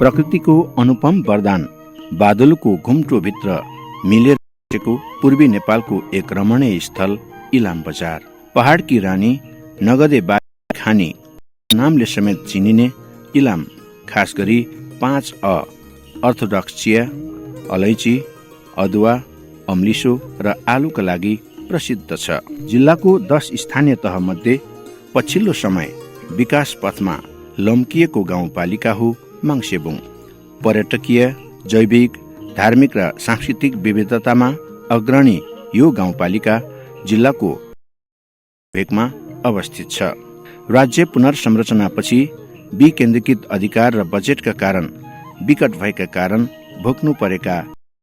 प्रकृतिको अनुपम वरदान बादलको घुम्टोभित्र मिलेर बसेको पूर्वी नेपालको एक रमणीय स्थल इलाम बजार। पहाडकी रानी नगदे बाली खानी नामले समेत चिनिने इलाम खास गरी 5 अर्थोडक्स चिया, अलैँची, अदुवा, अम्लिसो र आलुका लागि प्रसिद्ध छ। जिल्लाको 10 स्थानीय तह मध्ये पछिल्लो समय विकास पथमा लम्किएको गाउँपालिका हो माङ्सेबुङ। पर्यटकीय, जैविक, धार्मिक र सांस्कृतिक विविधतामा अग्रणी यो गाउँपालिका जिल्लाको भेगमा अवस्थित छ। राज्य पुनर्संरचनापछि विकेन्द्रीकृत अधिकार र बजेटका कारण विकट भएका कारण भोग्नु परेका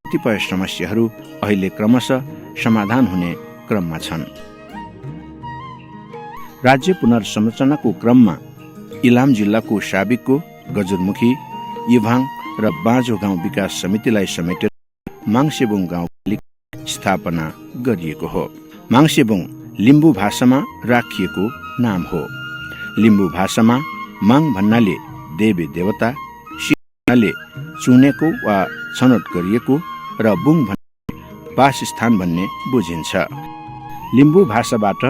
कतिपय समस्याहरू अहिले क्रमशः समाधान हुने क्रममा छन्। राज्य पुनर्संरचनाको क्रममा इलाम जिल्लाको साबिकको गजुरमुखी, इभाङ र बाँझो गाउँ विकास समितिलाई समेटेर माङ्सेबुङ गाउँपालिका स्थापना गरिएको हो। माङ्सेबुङ लिम्बू भाषामा राखिएको नाम हो। लिम्बू भाषामा माङ भन्नाले देवी देवता, सी भन्नाले चुनेको वा छनौट गरिएको र बुङ भन्नाले वासस्थान भन्ने बुझिन्छ। लिम्बू भाषाबाट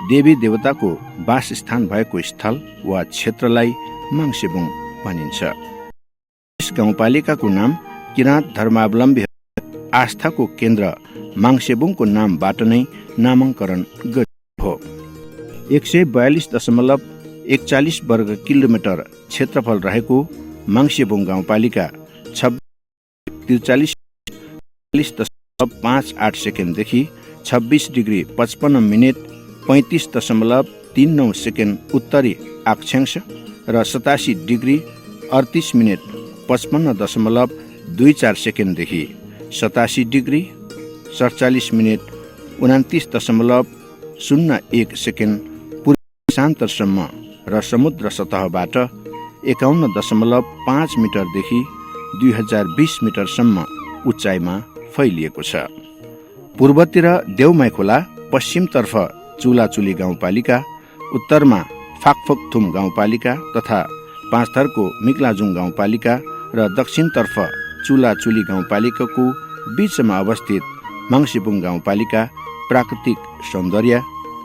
देवी देवताको वासस्थान भएको स्थल वा क्षेत्रलाई माङ्सेबुङ भनिन्छ। यस गाउँपालिकाको नाम किराँत धर्मावलम्बी आस्थाको केन्द्र माङ्सेबुङको नामबाट नै नामाङ्करण गरिएको हो। 142.41 वर्ग किलोमिटर क्षेत्रफल रहेको माङ्सेबुङ गाउँपालिका 43.58 सेकेन्डदेखि 26 डिग्री 55 मिनेट 35.39 सेकेन्ड उत्तरी अक्षांश र 87 degree 38 minute 55.24 सेकेन्डदेखि 87 degree 47 minute 29.01 second पूर्वी शान्तसम्म र समुद्र सतहबाट 51.5 मिटरदेखि 2020 मिटरसम्म उचाइमा फैलिएको छ। पूर्वतिर देउमाई खोला, पश्चिमतर्फ चुलाचुली गाउँपालिका, उत्तरमा फाकफोकथुम गाउँपालिका तथा पाँचथरको मिक्लाजुङ गाउँपालिका र दक्षिणतर्फ चुलाचुली गाउँपालिकाको बीचमा अवस्थित माङ्सेबुङ गाउँपालिका प्राकृतिक सौन्दर्य,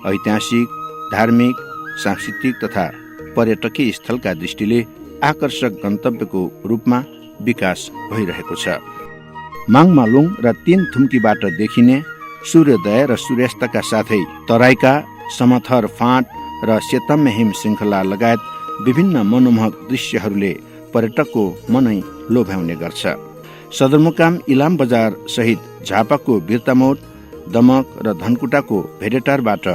ऐतिहासिक, धार्मिक, सांस्कृतिक तथा पर्यटकीय स्थलका दृष्टिले आकर्षक गन्तव्यको रूपमा विकास भइरहेको छ। माङमालुङ र 3 थुम्कीबाट देखिने सूर्योदय र सूर्यास्तका साथै तराईका समथर फाँट र सेतम्य हिम श्रृङ्खला लगायत विभिन्न मनमोहक दृश्यहरूले पर्यटकको मनै लोभ्याउने गर्छ। सदरमुकाम इलाम बजार सहित झापाको बिर्तामोड, दमक र धनकुटाको भेडेटारबाट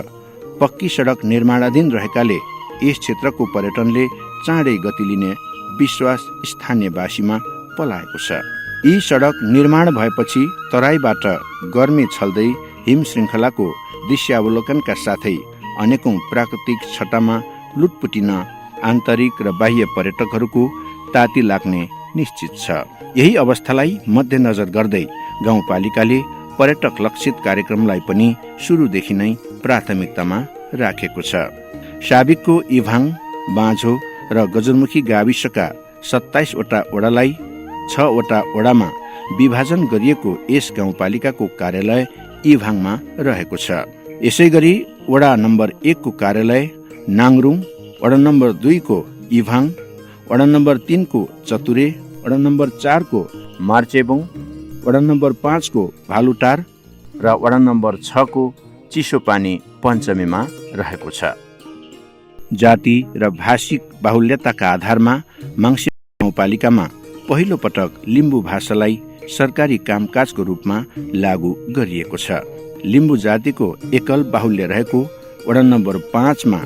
पक्की सडक निर्माणाधीन रहेकाले यस क्षेत्रको पर्यटनले चाँडै गति लिने विश्वास स्थानीयवासीमा पलाएको छ। यी सडक निर्माण भएपछि तराईबाट गर्मी छल्दै हिम श्रृङ्खलाको दृश्यावलोकनका साथै अनेकौं प्राकृतिक छटामा लुटपुटिन आन्तरिक र बाह्य पर्यटकहरूको ताती लाग्ने निश्चित छ। यही अवस्थालाई मध्यनजर गर्दै गाउँपालिकाले पर्यटक लक्षित कार्यक्रमलाई पनि सुरुदेखि नै प्राथमिकतामा राखेको छ। साबिकको इभाङ, बाँझो र गजुरमुखी गाविसका 27 वटा वडालाई 6 वटा वडामा विभाजन गरिएको यस गाउँपालिकाको कार्यालय इभाङमा रहेको छ। यसै गरी वडा नम्बर 1 को कार्यालय नाङरुङ, वडा नम्बर 2 को इभाङ, वडा नम्बर 3 को चतुरे, वडा नम्बर 4 को मार्चेबुङ, वडा नम्बर 5 को भालुटार र वडा नम्बर 6 को चिसोपानी पञ्चमीमा रहेको छ। जाति र भाषिक बाहुल्यताका आधारमा माङ्सेबुङ गाउँपालिकामा पहिलो पटक लिम्बू भाषालाई सरकारी कामकाजको रूपमा लागू गरिएको छ। लिम्बू जातिको एकल बाहुल्य रहेको वडा नम्बर 5 मा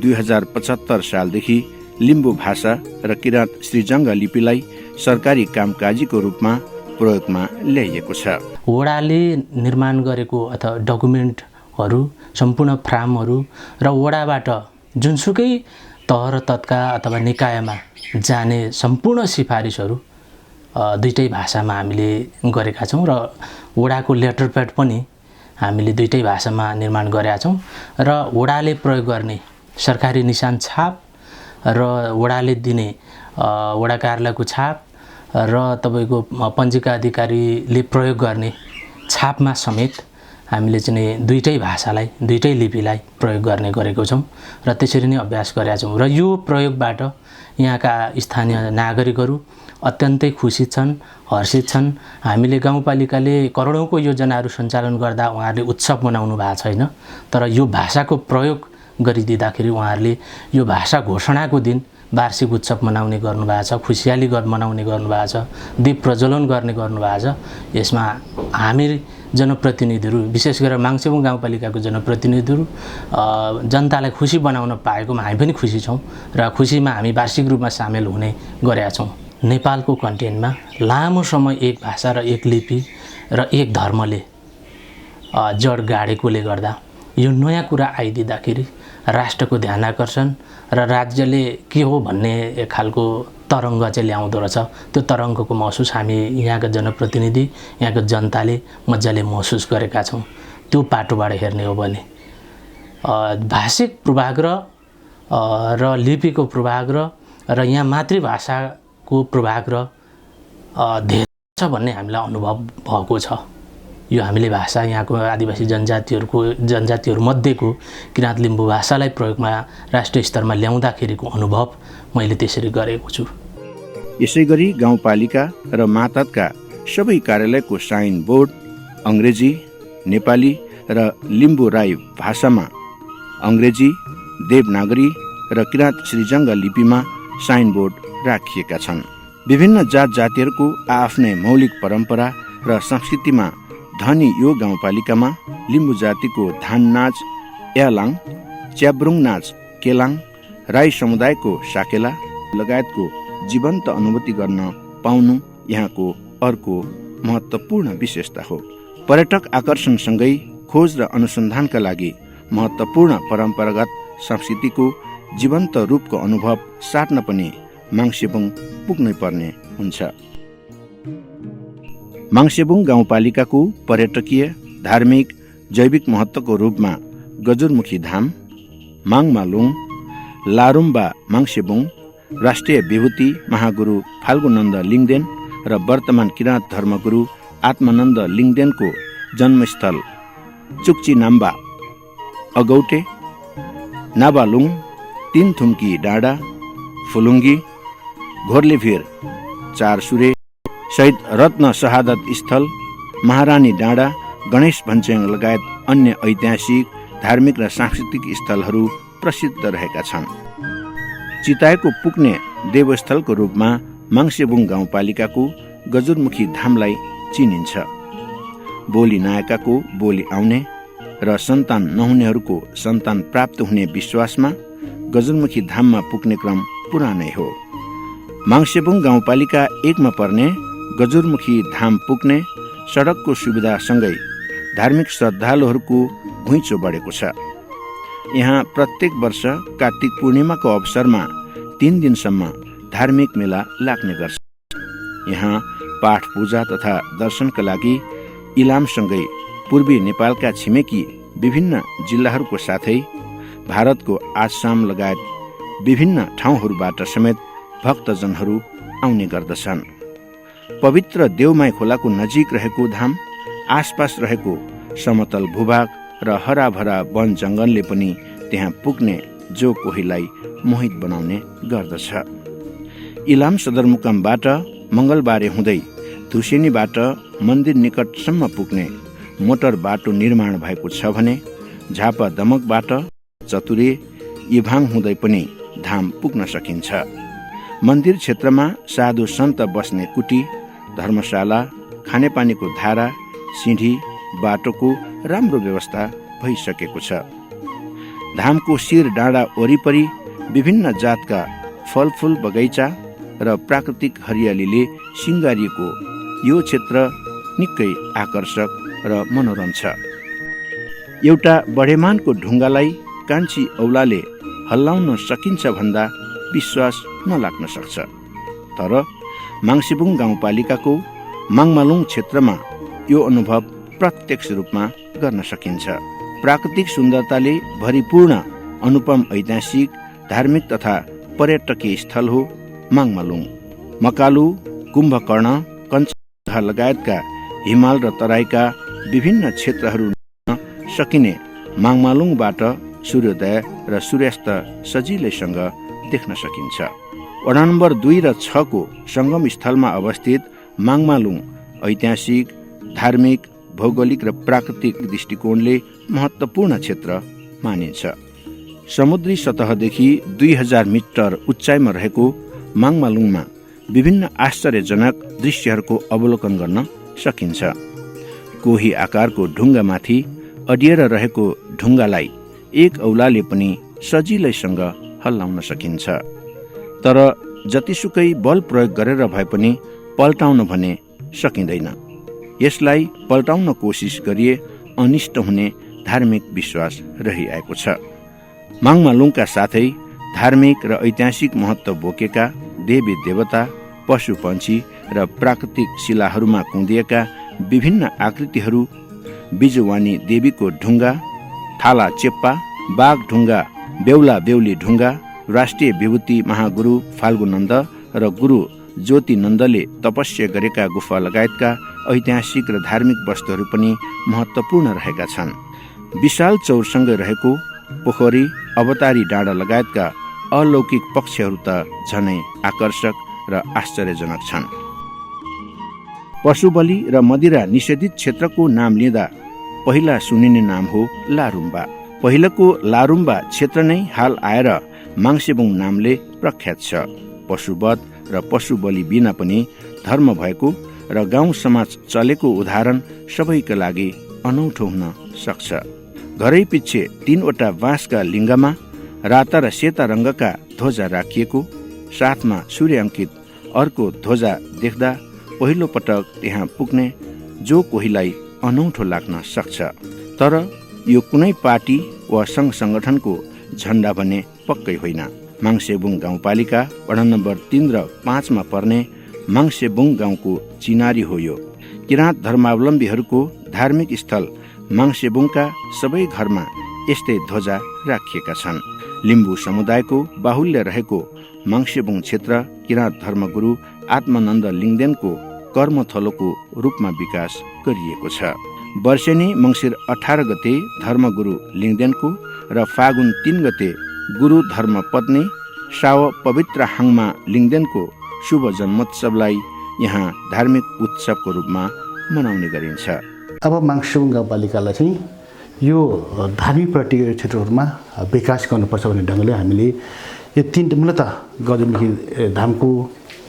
2075 सालदेखि लिम्बू भाषा र किराँत श्रीजङ्ग लिपिलाई सरकारी कामकाजीको रूपमा प्रयोगमा ल्याइएको छ। वडाले निर्माण गरेको अथवा डकुमेन्टहरू, सम्पूर्ण फार्महरू र वडाबाट जुनसुकै तह र तत्का अथवा निकायमा जाने सम्पूर्ण सिफारिसहरू दुईटै भाषामा हामीले गरेका छौँ र वडाको लेटर प्याड पनि हामीले दुईटै भाषामा निर्माण गरेका छौँ र वडाले प्रयोग गर्ने सरकारी निशान छाप र वडाले दिने वडा कार्यालयको छाप र तपाईँको पञ्जिका अधिकारीले प्रयोग गर्ने छापमा समेत हामीले चाहिँ दुईटै भाषालाई, दुईटै लिपिलाई प्रयोग गर्ने गरेको छौँ र त्यसरी नै अभ्यास गरेका छौँ। र यो प्रयोगबाट यहाँका स्थानीय नागरिकहरू अत्यन्तै खुसी छन्, हर्षित छन्। हामीले गाउँपालिकाले करोडौँको योजनाहरू सञ्चालन गर्दा उहाँहरूले उत्सव मनाउनु भएको छैन, तर यो भाषाको प्रयोग गरिदिँदाखेरि उहाँहरूले यो भाषा घोषणाको दिन वार्षिक उत्सव मनाउने गर्नुभएको छ, खुसियाली मनाउने गर्नुभएको छ, दीप प्रज्वलन गर्ने गर्नुभएको छ। यसमा हामी जनप्रतिनिधिहरू, विशेष गरेर माङ्सेबुङ गाउँपालिकाको जनप्रतिनिधिहरू जनतालाई खुसी बनाउन पाएकोमा हामी पनि खुसी छौँ र खुसीमा हामी वार्षिक रूपमा सामेल हुने गरेका छौँ। नेपालको कन्टेन्टमा लामो समय एक भाषा र एक लिपि र एक धर्मले जड गाडेकोले गर्दा यो नयाँ कुरा आइदिँदाखेरि राष्ट्रको ध्यान आकर्षण र राज्यले के हो भन्ने खालको तरङ्ग चाहिँ ल्याउँदो रहेछ। त्यो तरङ्गको महसुस हामी यहाँका जनप्रतिनिधि, यहाँको जनताले मजाले महसुस गरेका छौँ। त्यो पाटोबाट हेर्ने हो भने भाषिक पूर्वाग्रह र लिपिको पूर्वाग्रह र यहाँ मातृभाषाको पूर्वाग्रह धेरै छ भन्ने हामीलाई अनुभव भएको छ। यो हामीले भाषा यहाँको आदिवासी जनजातिहरू मध्येको किराँत लिम्बू भाषालाई प्रयोगमा राष्ट्रिय स्तरमा ल्याउँदाखेरिको अनुभव मैले त्यसरी गरेको छु। यसैगरी गाउँपालिका र मातहतका सबै कार्यालयको साइन बोर्ड अङ्ग्रेजी, नेपाली र लिम्बू राई भाषामा, अङ्ग्रेजी, देवनागरी र किराँत श्रीजङ्ग लिपिमा साइन बोर्ड राखिएका छन्। विभिन्न जात जातिहरूको आफ्नै मौलिक परम्परा र संस्कृतिमा धनी यो गाउँपालिकामा लिम्बू जातिको धान नाच यालाङ, च्याब्रुङ नाच केलाङ, राई समुदायको साकेला लगायतको जीवन्त अनुभूति गर्न पाउनु यहाँको अर्को महत्त्वपूर्ण विशेषता हो। पर्यटक आकर्षणसँगै खोज र अनुसन्धानका लागि महत्त्वपूर्ण परम्परागत संस्कृतिको जीवन्त रूपको अनुभव साट्न पनि माङ्सेबुङ पुग्नै पर्ने हुन्छ। माङ्सेबुङ गाउँपालिकाको पर्यटकीय, धार्मिक, जैविक महत्त्वको रूपमा गजुरमुखी धाम, माङमालुङ, लारुम्बा माङ्सेबुङ, राष्ट्रिय विभूति महागुरु फाल्गुनन्द लिङदेन र वर्तमान किराँत धर्मगुरु आत्मानन्द लिङदेनको जन्मस्थल चुक्ची नाम्बा, अगौटे, नाबालुङ, तीनथुम्की डाँडा, फुलुङ्गी, घोर्लेभिर, चारसुरे, शहीद रत्न शहादत स्थल, महारानी डाँडा, गणेश भन्च्याङ लगायत अन्य ऐतिहासिक, धार्मिक र सांस्कृतिक स्थलहरू प्रसिद्ध रहेका छन्। चिताएको पुग्ने देवस्थलको रूपमा माङ्सेबुङ गाउँपालिकाको गजुरमुखी धामलाई चिनिन्छ। बोली नआएकाको बोली आउने र सन्तान नहुनेहरूको सन्तान प्राप्त हुने विश्वासमा गजुरमुखी धाममा पुग्ने क्रम पुरानै हो। माङ्सेबुङ गाउँपालिका 1मा पर्ने गजुरमुखी धाम पुग्ने सडकको सुविधासँगै धार्मिक श्रद्धालुहरूको घुइँचो बढेको छ। यहाँ प्रत्येक वर्ष कार्तिक पूर्णिमाको अवसरमा 3 दिनसम्म धार्मिक मेला लाग्ने गर्छ। यहाँ पाठ पूजा तथा दर्शनका लागि इलामसँगै पूर्वी नेपालका छिमेकी विभिन्न जिल्लाहरूको साथै भारतको आसाम लगायत विभिन्न ठाउँहरूबाट समेत भक्तजनहरू आउने गर्दछन्। पवित्र देवमाई खोलाको नजिक रहेको धाम आसपास रहेको समतल भूभाग र हराभरा वन जङ्गलले पनि त्यहाँ पुग्ने जो कोहीलाई मोहित बनाउने गर्दछ। इलाम सदरमुकामबाट मङ्गलबारे हुँदै धुसेनीबाट मन्दिर निकटसम्म पुग्ने मोटर बाटो निर्माण भएको छ भने झापा दमकबाट चतुरे इभाङ हुँदै पनि धाम पुग्न सकिन्छ। मन्दिर क्षेत्रमा साधु सन्त बस्ने कुटी, धर्मशाला, खानेपानीको धारा, सिँढी, बाटोको राम्रो व्यवस्था भइसकेको छ। धामको शिर डाँडा वरिपरि विभिन्न जातका फलफुल बगैँचा र प्राकृतिक हरियालीले सिँगारिएको यो क्षेत्र निकै आकर्षक र मनोरम छ। एउटा बढेमानको ढुङ्गालाई कान्छी औलाले हल्लाउन सकिन्छ भन्दा विश्वास नलाग्न सक्छ। तर माङ्सेबुङ गाउँपालिकाको माङमालुङ क्षेत्रमा यो अनुभव प्रत्यक्ष रूपमा गर्न सकिन्छ। प्राकृतिक सुन्दरताले भरिपूर्ण अनुपम ऐतिहासिक, धार्मिक तथा पर्यटकीय स्थल हो माङमालुङ। मकालु, कुम्भकर्ण, कञ्चजङ्घा लगायतका हिमाल र तराईका विभिन्न क्षेत्रहरू सकिने माङमालुङबाट सूर्योदय र सूर्यास्त सजिलैसँग देख्न सकिन्छ। वडा नम्बर 2 र 6 को संगम स्थलमा अवस्थित माङमालुङ ऐतिहासिक, धार्मिक, भौगोलिक र प्राकृतिक दृष्टिकोणले महत्त्वपूर्ण क्षेत्र मानिन्छ। समुद्री सतहदेखि 2000 मिटर उचाइमा रहेको माङमालुङमा विभिन्न आश्चर्यजनक दृश्यहरूको अवलोकन गर्न सकिन्छ। कोही आकारको ढुङ्गामाथि अडिएर रहेको ढुङ्गालाई एक औलाले पनि सजिलैसँग हल्लाउन सकिन्छ। तर जतिसुकै बल प्रयोग गरेर भए पनि पल्टाउन भने सकिँदैन। यसलाई पल्टाउन कोसिस गरिए अनिष्ट हुने धार्मिक विश्वास रहिआएको छ। माङमालुङका साथै धार्मिक र ऐतिहासिक महत्त्व बोकेका देवी देवता, पशु पन्छी र प्राकृतिक शिलाहरूमा कुँदिएका विभिन्न आकृतिहरू, बिजुवानी देवीको ढुङ्गा, थाला चेप्पा, बाघ ढुङ्गा, बेहुला बेहुली ढुङ्गा, राष्ट्रिय विभूति महागुरु फाल्गुनन्द र गुरु ज्योतिनन्दले तपस्या गरेका गुफा लगायतका ऐतिहासिक र धार्मिक वस्तुहरू पनि महत्त्वपूर्ण रहेका छन्। विशाल चौरसँगै रहेको पोखरी, अवतारी डाँडा लगायतका अलौकिक पक्षहरू त झनै आकर्षक र आश्चर्यजनक छन्। पशुबली र मदिरा निषेधित क्षेत्रको नाम लिँदा पहिला सुनिने नाम हो लारुम्बा। पहिलाको लारुम्बा क्षेत्र नै हाल आएर माङसेबुङ नामले प्रख्यात छ। पशुवध र पशुबली बिना पनि धर्म भएको र गाउँ समाज चलेको उदाहरण सबैका लागि अनौठो हुन सक्छ। घरै पछि 3वटा बाँसका लिङ्गमा राता र सेता रङ्गका ध्वजा राखिएको, साथमा सूर्य अङ्कित अर्को ध्वजा देख्दा पहिलो पटक त्यहाँ पुग्ने जो कोहीलाई अनौठो लाग्न सक्छ। तर यो कुनै पार्टी वा सङ्घ सङ्गठनको झण्डा भने पक्कै होइन। माङसेबुङ गाउँपालिका वडा नम्बर 3 र 5 मा पर्ने माङसेबुङ गाउँको चिनारी हो यो। किराँत धर्मावलम्बीहरूको धार्मिक स्थल माङसेबुङका सबै घरमा यस्तै ध्वजा राखिएका छन्। लिम्बू समुदायको बाहुल्य रहेको माङसेबुङ क्षेत्र किराँत धर्मगुरु आत्मानन्द लिङ्गदेनको कर्मथलोको रूपमा विकास गरिएको छ। वर्षेनी मङ्सिर 18 गते धर्मगुरु लिङ्गदेनको र फागुन 3 गते गुरु धर्मपत्नी साव पवित्र हाङमा लिङ्गदेनको शुभ जन्मोत्सवलाई यहाँ धार्मिक उत्सवको रूपमा मनाउने गरिन्छ। अब माङसेबुङ गाउँपालिकालाई चाहिँ यो धार्मिक पर्यटकीय क्षेत्रहरूमा विकास गर्नुपर्छ भन्ने ढङ्गले हामीले यो 3 मूलतः गजलमुखी धामको,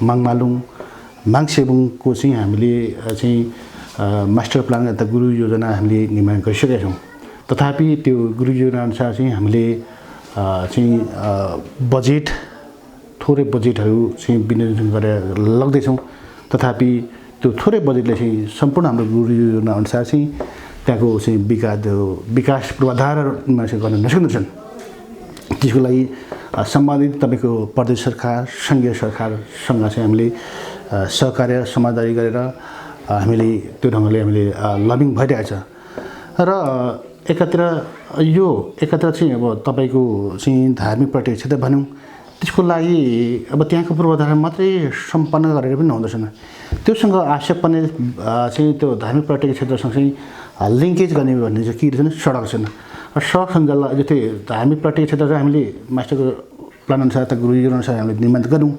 माङमालुङ, माङसेबुङको चाहिँ हामीले चाहिँ मास्टर प्लान अथवा गुरु योजना हामीले निर्माण गरिसकेका छौँ। तथापि त्यो गुरु योजना अनुसार चाहिँ हामीले चाहिँ बजेट, थोरै बजेटहरू चाहिँ विनियोजन गरेर लग्दैछौँ। तथापि त्यो थोरै बजेटले चाहिँ सम्पूर्ण हाम्रो गुरु योजना अनुसार चाहिँ त्यहाँको चाहिँ विकास पूर्वाधारमा चाहिँ गर्न नसक्दछन्। त्यसको लागि सम्बन्धित तपाईँको प्रदेश सरकार, सङ्घीय सरकारसँग चाहिँ हामीले सहकार्य समझदारी गरेर हामीले त्यो ढङ्गले हामीले लबिङ भइरहेछ। र एकातिर चाहिँ अब तपाईँको चाहिँ धार्मिक पर्यटक क्षेत्र भनौँ, त्यसको लागि अब त्यहाँको पूर्वाधार मात्रै सम्पन्न गरेर पनि नहुँदैछन्। त्योसँग आवश्यक पर्ने चाहिँ त्यो धार्मिक पर्यटक क्षेत्रसँग चाहिँ लिङ्केज गर्ने भन्ने चाहिँ के रहेछ, सडक छैन। सडक सञ्जाल जस्तै धार्मिक पर्यटक क्षेत्र चाहिँ हामीले मास्टरको प्लान अनुसार त गुरु योजना अनुसार हामीले निर्माण गरौँ,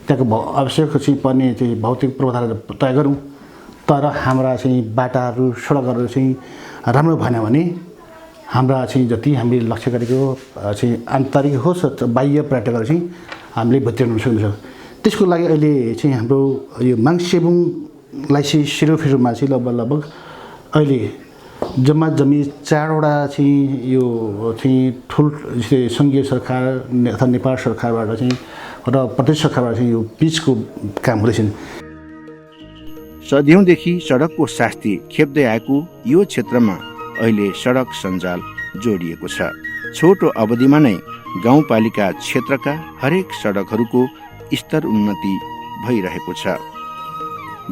त्यहाँको आवश्यक चाहिँ पर्ने चाहिँ भौतिक पूर्वाधार तय गरौँ। तर हाम्रा चाहिँ बाटाहरू, सडकहरू चाहिँ राम्रो भएन भने हाम्रा चाहिँ जति हामीले लक्ष्य गरेको चाहिँ आन्तरिक होस् बाह्य पर्यटकहरू चाहिँ हामीले भित्राउन सक्छ। त्यसको लागि अहिले चाहिँ हाम्रो यो माङसेबुङलाई चाहिँ सिरोफिरोमा चाहिँ लगभग अहिले जम्मा 4वटा चाहिँ यो चाहिँ ठुल सङ्घीय सरकार अथवा नेपाल सरकारबाट चाहिँ र प्रदेश सरकारबाट चाहिँ यो पिचको काम हुँदैछन्। सदियौँदेखि सडकको शास्ति खेप्दै आएको यो क्षेत्रमा अहिले सडक सञ्जाल जोडिएको छ। छोटो अवधिमा नै गाउँपालिका क्षेत्रका हरेक सडकहरूको स्तर उन्नति भइरहेको छ।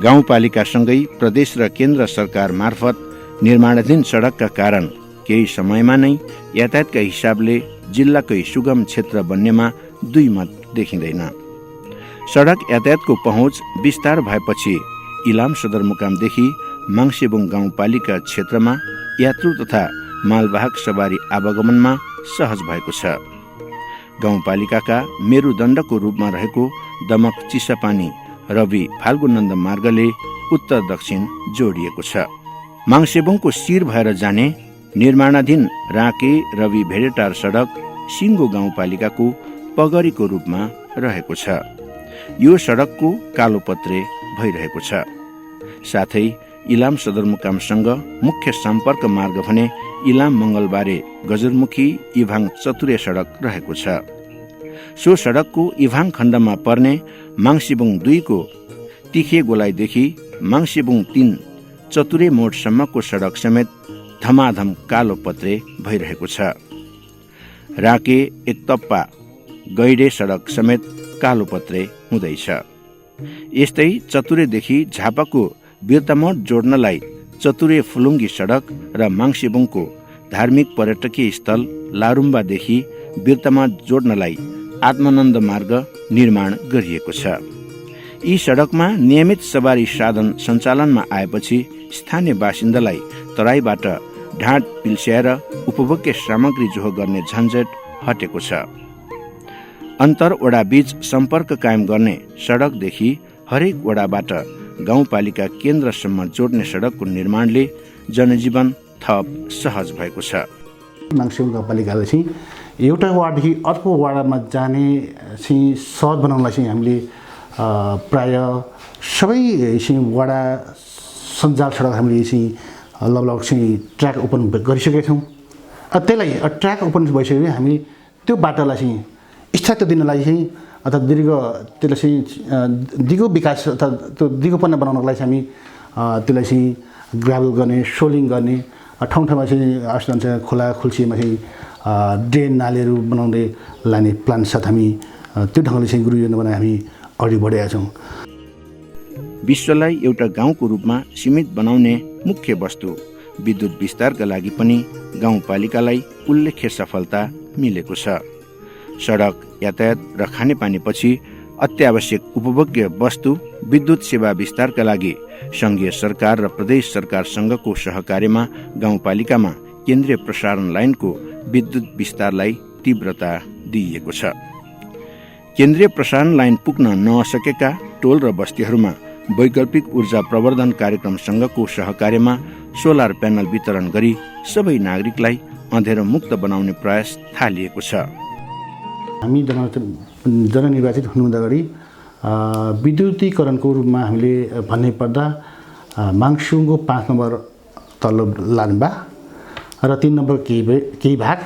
गाउँपालिकासँगै प्रदेश र केन्द्र सरकार मार्फत निर्माणाधीन सडकका कारण केही समयमा नै यातायातका हिसाबले जिल्लाकै सुगम क्षेत्र बन्नेमा दुई मत देखिँदैन। सडक यातायातको पहुँच विस्तार भएपछि इलाम सदरमुकामदेखि माङसेबुङ गाउँपालिका क्षेत्रमा यात्रु तथा मालवाहक सवारी आवागमनमा सहज भएको छ। गाउँपालिकाका मेरुदण्डको रूपमा रहेको दमक चिसापानी रवि फाल्गुनन्द मार्गले उत्तर दक्षिण जोडिएको छ। माङसेबुङको शिर भएर जाने निर्माणाधीन राँके रवि भेडेटार सडक सिङ्गो गाउँपालिकाको पगरीको रूपमा रहेको छ। यो सडकको कालोपत्रे भइरहेको छ। साथै इलाम सदरमुकामसँग मुख्य सम्पर्क मार्ग भने इलाम मङ्गलबारे गजरमुखी इभाङ चतुरे सडक रहेको छ। सो सडकको इभाङ खण्डमा पर्ने माङसिबुङ 2 को तिखे गोलाइदेखि माङसिबुङ 3 चतुरे मोडसम्मको सडक समेत धमाधम कालोपत्रे भइरहेको छ। राँके एकतप्पा गैडे सडक समेत कालोपत्रे हुँदैछ। यस्तै चतुरेदेखि झापाको बिर्तामोड जोड्नलाई चतुरे फुलुङ्गी सडक र माङसिबुङको धार्मिक पर्यटकीय स्थल लारुम्बादेखि बिर्तामोड जोड्नलाई आत्मानन्द मार्ग निर्माण गरिएको छ। यी सडकमा नियमित सवारी साधन सञ्चालनमा आएपछि स्थानीय बासिन्दालाई तराईबाट ढाँट पिल्स्याएर उपभोग्य सामग्री जोहो गर्ने झन्झट हटेको छ। अन्तर वडा बीच सम्पर्क कायम गर्ने सडकदेखि हरेक वडाबाट गाउँपालिका केन्द्रसम्म जोड्ने सडकको निर्माणले जनजीवन थप सहज भएको छ। माङसेबुङ गाउँपालिकाले चाहिँ एउटा वार्डदेखि अर्को वार्डमा जाने चाहिँ सहज बनाउनलाई चाहिँ हामीले प्राय सबै चाहिँ वडा सञ्जाल सडक हामीले चाहिँ लगभग चाहिँ ट्र्याक ओपन गरिसकेका छौँ। त्यसलाई ट्र्याक ओपन भइसक्यो भने हामी त्यो बाटोलाई चाहिँ स्थायित्व दिनलाई चाहिँ अथवा त्यसलाई चाहिँ दिगो विकास अथवा त्यो दिगोपना बनाउनको लागि चाहिँ हामी त्यसलाई चाहिँ ग्राभल गर्ने सोलिङ गर्ने ठाउँ ठाउँमा चाहिँ आजकल खोला खुल्सीमा चाहिँ ड्रेन नालीहरू बनाउँदै लाने प्लान साथ हामी त्यो ढङ्गले चाहिँ गृह योजना बनाएर हामी अगाडि बढेका छौँ। विश्वलाई एउटा गाउँको रूपमा सीमित बनाउने मुख्य वस्तु विद्युत विस्तारका लागि पनि गाउँपालिकालाई उल्लेख्य सफलता मिलेको छ। सडक यातायात र खानेपानी पछि अत्यावश्यक उपभोग्य वस्तु विद्युत सेवा विस्तारका लागि सङ्घीय सरकार र प्रदेश सरकारसँगको सहकार्यमा गाउँपालिकामा केन्द्रीय प्रसारण लाइनको विद्युत विस्तारलाई तीव्रता दिइएको छ। केन्द्रीय प्रसारण लाइन पुग्न नसकेका टोल र बस्तीहरूमा वैकल्पिक ऊर्जा प्रवर्धन कार्यक्रमसँगको सहकार्यमा सोलर प्यानल वितरण गरी सबै नागरिकलाई अँध्यारो मुक्त बनाउने प्रयास थालिएको छ। हामी जननिर्वाचित हुनुभन्दा अगाडि विद्युतीकरणको रूपमा हामीले भन्नै पर्दा माङसिबुङको 5 नम्बर तल्लो लालुम्बा र 3 नम्बर केही भाग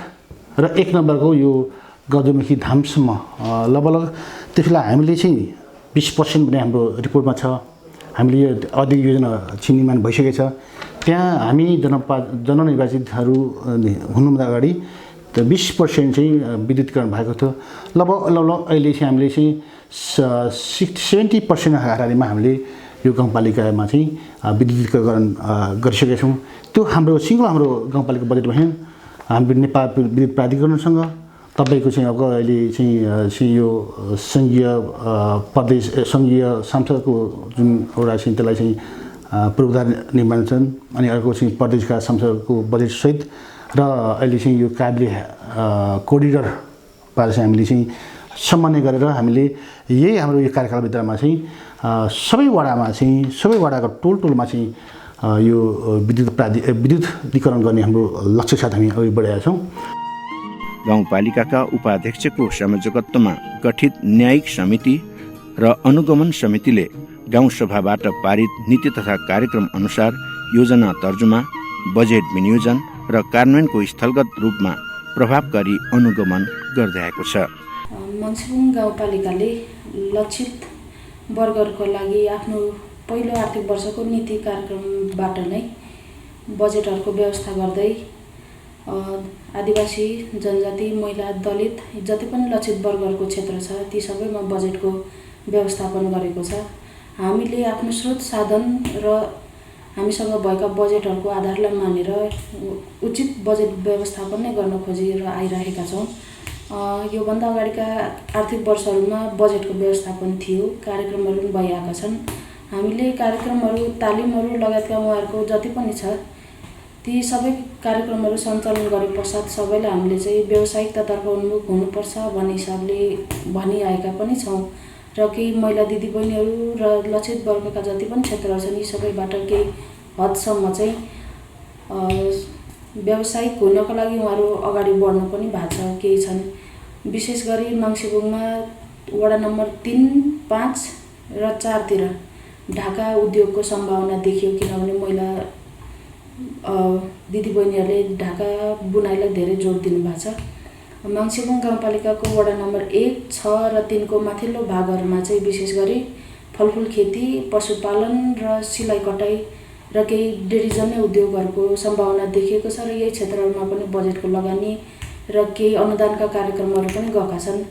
र 1 नम्बरको यो गजमुखी धामसम्म लगभग त्यसलाई हामीले चाहिँ 20% भने हाम्रो रिपोर्टमा छ। हामीले यो अधिक योजना निर्माण भइसकेको छ। त्यहाँ हामी जननिर्वाचितहरू हुनुभन्दा अगाडि 20% चाहिँ विद्युतीकरण भएको थियो। लगभग अहिले चाहिँ हामीले चाहिँ 70% हाराहारीमा हामीले यो गाउँपालिकामा चाहिँ विद्युतीकरण गरिसकेका छौँ। त्यो हाम्रो हाम्रो गाउँपालिका बजेट भएन। हामी नेपाल विद्युत प्राधिकरणसँग तपाईँको चाहिँ अब अहिले चाहिँ यो सङ्घीय सांसदको जुन एउटा चाहिँ त्यसलाई चाहिँ पूर्वाधार निर्माण छन् अनि अर्को चाहिँ प्रदेशका सांसदको बजेटसहित र अहिले चाहिँ यो काभ्रे कोरिडोर पार चाहिँ हामीले चाहिँ समन्वय गरेर हामीले यही हाम्रो यो कार्यकालभित्रमा चाहिँ सबै वडाको टोलमा चाहिँ यो विद्युतीकरण गर्ने हाम्रो लक्ष्य साथ हामी अघि बढेका छौँ। गाउँपालिकाका उपाध्यक्षको संयोजकत्वमा गठित न्यायिक समिति र अनुगमन समितिले गाउँसभाबाट पारित नीति तथा कार्यक्रम अनुसार योजना तर्जुमा, बजेट विनियोजन र कार्यान्वयनको स्थलगत रूपमा प्रभावकारी अनुगमन गर्दै आएको छ। माङसिबुङ गाउँपालिकाले लक्षित वर्गहरूको लागि आफ्नो पहिलो आर्थिक वर्षको नीति कार्यक्रमबाट नै बजेटहरूको व्यवस्था गर्दै आदिवासी जनजाति महिला दलित जति पनि लक्षित वर्गहरूको क्षेत्र छ ती सबैमा बजेटको व्यवस्थापन गरेको छ। हामीले आफ्नो स्रोत साधन र हामीसँग भएका बजेटहरूको आधारलाई मानेर उचित बजेट व्यवस्थापन नै गर्न खोजेर आइरहेका छौँ। योभन्दा अगाडिका आर्थिक वर्षहरूमा बजेटको व्यवस्थापन थियो, कार्यक्रमहरू पनि भइरहेका छन्। हामीले कार्यक्रमहरू, तालिमहरू लगायतका उहाँहरूको जति पनि छ ती सबै कार्यक्रमहरू सञ्चालन गरे पश्चात सबैलाई हामीले चाहिँ व्यावसायिकतातर्फ उन्मुख हुनुपर्छ भन्ने हिसाबले भनिआएका पनि छौँ र केही महिला दिदीबहिनीहरू र लक्षित वर्गका जति पनि क्षेत्रहरू छन् यी सबैबाट केही हदसम्म चाहिँ व्यावसायिक हुनको लागि उहाँहरू अगाडि बढ्न पनि भएको छ, केही छन्। विशेष गरी मङ्सिबुङमा वडा नम्बर 3, 5 र 4 तिर ढाका उद्योगको सम्भावना देखियो, किनभने महिला दिदीबहिनीहरूले ढाका बुनाइलाई धेरै जोड दिनुभएको छ। मङ्सिबुङ गाउँपालिकाको वडा नम्बर 1, 6 र 3 को माथिल्लो भागहरूमा चाहिँ विशेष गरी फलफुल खेती, पशुपालन र सिलाइ कटाइ र केही डेरीजन्य उद्योगहरूको सम्भावना देखिएको छ र यही क्षेत्रहरूमा पनि बजेटको लगानी र केही अनुदानका कार्यक्रमहरू पनि गएका छन्।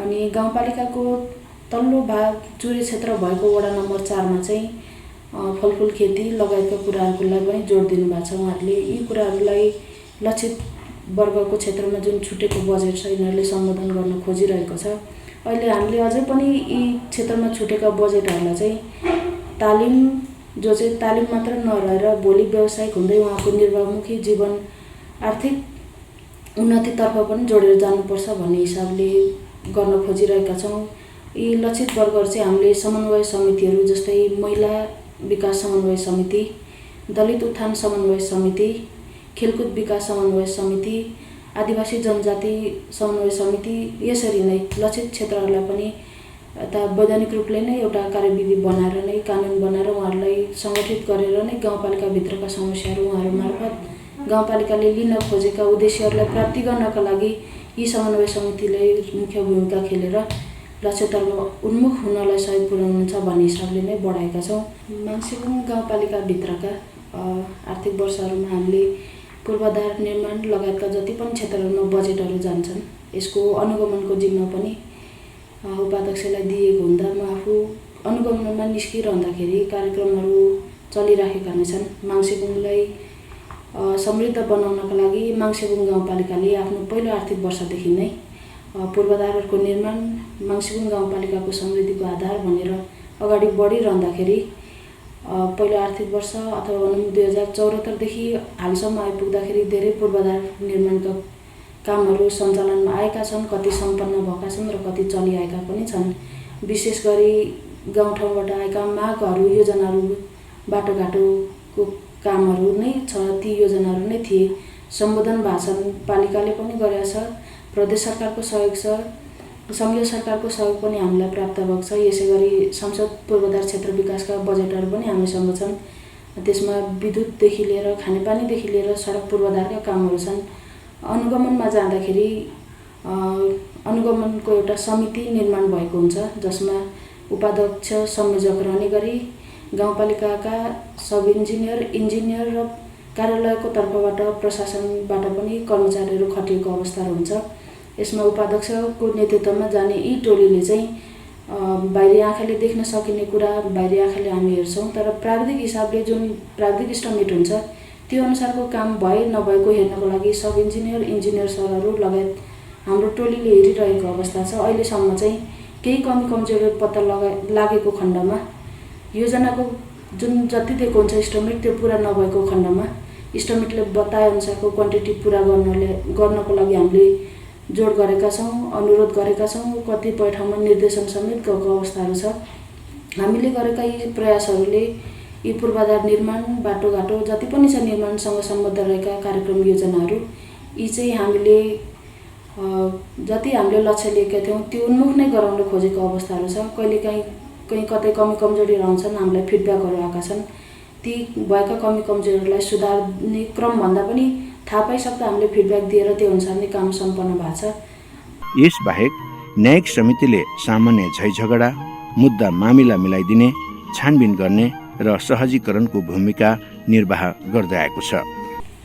अनि गाउँपालिकाको तल्लो भाग चुरे क्षेत्र भएको वडा नम्बर 4 मा चाहिँ फलफुल खेती लगायतका कुराहरूलाई पनि जोड दिनुभएको छ। उहाँहरूले यी कुराहरूलाई लक्षित वर्गको क्षेत्रमा जुन छुटेको बजेट छ यिनीहरूले सम्बोधन गर्न खोजिरहेको छ। अहिले हामीले अझै पनि यी क्षेत्रमा छुटेका बजेटहरूलाई चाहिँ तालिम, जो चाहिँ तालिम मात्र नरहेर भोलि व्यावसायिक हुँदै उहाँको निर्वाहमुखी जीवन, आर्थिक उन्नतितर्फ पनि जोडेर जानुपर्छ भन्ने हिसाबले गर्न खोजिरहेका छौँ। यी लक्षित वर्गहरू चाहिँ हामीले समन्वय समितिहरू जस्तै महिला विकास समन्वय समिति, दलित उत्थान समन्वय समिति, खेलकुद विकास समन्वय समिति, आदिवासी जनजाति समन्वय समिति, यसरी नै लक्षित क्षेत्रहरूलाई पनि यता वैधानिक रूपले नै एउटा कार्यविधि बनाएर नै, कानुन बनाएर उहाँहरूलाई सङ्गठित गरेर नै गाउँपालिकाभित्रका समस्याहरू उहाँहरू मार्फत गाउँपालिकाले लिन खोजेका उद्देश्यहरूलाई प्राप्ति गर्नका लागि यी समन्वय समितिले मुख्य भूमिका खेलेर लक्ष्यतर्फ उन्मुख हुनलाई सहयोग पुर्याउनुहुन्छ भन्ने हिसाबले नै बढाएका छौँ। मङ्सिबुङ गाउँपालिकाभित्रका आर्थिक वर्षहरूमा हामीले पूर्वाधार निर्माण लगायतका जति पनि क्षेत्रहरूमा बजेटहरू जान्छन् यसको अनुगमनको जिम्मा पनि उपाध्यक्षलाई दिएको हुँदा म आफू अनुगमनमा निस्किरहँदाखेरि कार्यक्रमहरू चलिराखेका नै छन्। मङ्सिबुङलाई समृद्ध बनाउनका लागि मङ्सिबुङ गाउँपालिकाले आफ्नो पहिलो आर्थिक वर्षदेखि नै पूर्वाधारहरूको निर्माण मङ्सिबुङ गाउँपालिकाको समृद्धिको आधार भनेर अगाडि बढिरहँदाखेरि पहिलो आर्थिक वर्ष अथवा 2074 देखि हालसम्म आइपुग्दाखेरि धेरै पूर्वाधार निर्माणका कामहरू सञ्चालनमा आएका छन्, कति सम्पन्न भएका छन् र कति चलिआएका पनि छन्। विशेष गरी गाउँठाउँबाट आएका मागहरू, योजनाहरू, बाटोघाटोको कामहरू नै छ, ती योजनाहरू नै थिए, सम्बोधन भाषण पालिकाले पनि गरेका छ, प्रदेश सरकारको सहयोग छ, सङ्घीय सरकारको सहयोग पनि हामीलाई प्राप्त भएको छ। यसै गरी संसद पूर्वाधार क्षेत्र विकासका बजेटहरू पनि हामीसँग छन्। त्यसमा विद्युतदेखि लिएर खानेपानीदेखि लिएर सडक पूर्वाधारका कामहरू छन्। अनुगमनमा जाँदाखेरि अनुगमनको एउटा समिति निर्माण भएको हुन्छ जसमा उपाध्यक्ष, संयोजक रहने गरी गाउँपालिकाका सब इन्जिनियर, इन्जिनियर र कार्यालयको तर्फबाट प्रशासनबाट पनि कर्मचारीहरू खटिएको अवस्था हुन्छ। यसमा उपाध्यक्षको नेतृत्वमा जाने यी टोलीले चाहिँ बाहिरी आँखाले देख्न सकिने कुरा बाहिरी आँखाले हामी हेर्छौँ, तर प्राविधिक हिसाबले जुन प्राविधिक इस्टिमेट हुन्छ त्यो अनुसारको काम भए नभएको हेर्नको लागि सब इन्जिनियर, इन्जिनियर सरहरू लगायत हाम्रो टोलीले हेरिरहेको अवस्था छ। अहिलेसम्म चाहिँ केही कमी कमजोरी पत्ता लागेको खण्डमा योजनाको जुन जति दिएको हुन्छ इस्टिमेट त्यो पुरा नभएको खण्डमा इस्टिमेटले बताए अनुसारको क्वान्टिटी पुरा गर्नको लागि हामीले जोड गरेका छौँ, अनुरोध गरेका छौँ। कतिपय ठाउँमा निर्देशन समेत गएको अवस्थाहरू छ। हामीले गरेका यी प्रयासहरूले यी पूर्वाधार निर्माण, बाटोघाटो जति पनि छ निर्माणसँग सम्बद्ध रहेका कार्यक्रम योजनाहरू यी चाहिँ हामीले जति हामीले लक्ष्य लिएका थियौँ त्यो उन्मुख नै गराउन खोजेको अवस्थाहरू छ। कहीं कतै कमी कमजोरी रहन्छन्, हामीलाई फिडब्याकहरू आएका छन्। ती भएका कमी कमजोरीहरूलाई सुधार्ने क्रमभन्दा पनि थाहा पाइसक्दा हामीले फिडब्याक दिएर त्यो अनुसार नै काम सम्पन्न भएको छ। यसबाहेक न्यायिक समितिले सामान्य झैझगडा, मुद्दा मामिला मिलाइदिने, छानबिन गर्ने र सहजीकरणको भूमिका निर्वाह गर्दै आएको छ।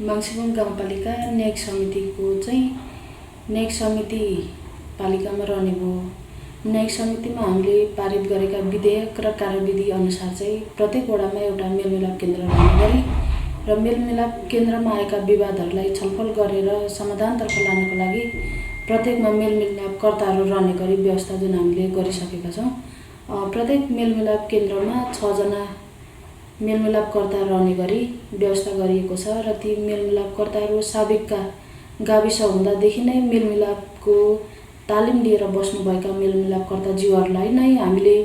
मङ्सिबुङ गाउँपालिका न्यायिक समितिको चाहिँ न्यायिक समिति पालिकामा रहने भयो। न्यायिक समितिमा हामीले पारित गरेका विधेयक र कार्यविधि अनुसार चाहिँ प्रत्येक वडामा एउटा मेलमिलाप केन्द्र रहने गरी र मेलमिलाप केन्द्रमा आएका विवादहरूलाई छलफल गरेर समाधानतर्फ लानको लागि प्रत्येकमा मेलमिलापकर्ताहरू रहने गरी व्यवस्था जुन हामीले गरिसकेका छौँ। प्रत्येक मेलमिलाप केन्द्रमा 6 जना मेलमिलापकर्ता रहने गरी व्यवस्था गरिएको छ र ती मेलमिलापकर्ताहरू साबिकका गाविस हुँदादेखि नै मेलमिलापको तालिम लिएर बस्नुभएका मेलमिलापकर्ताज्यूहरूलाई नै हामीले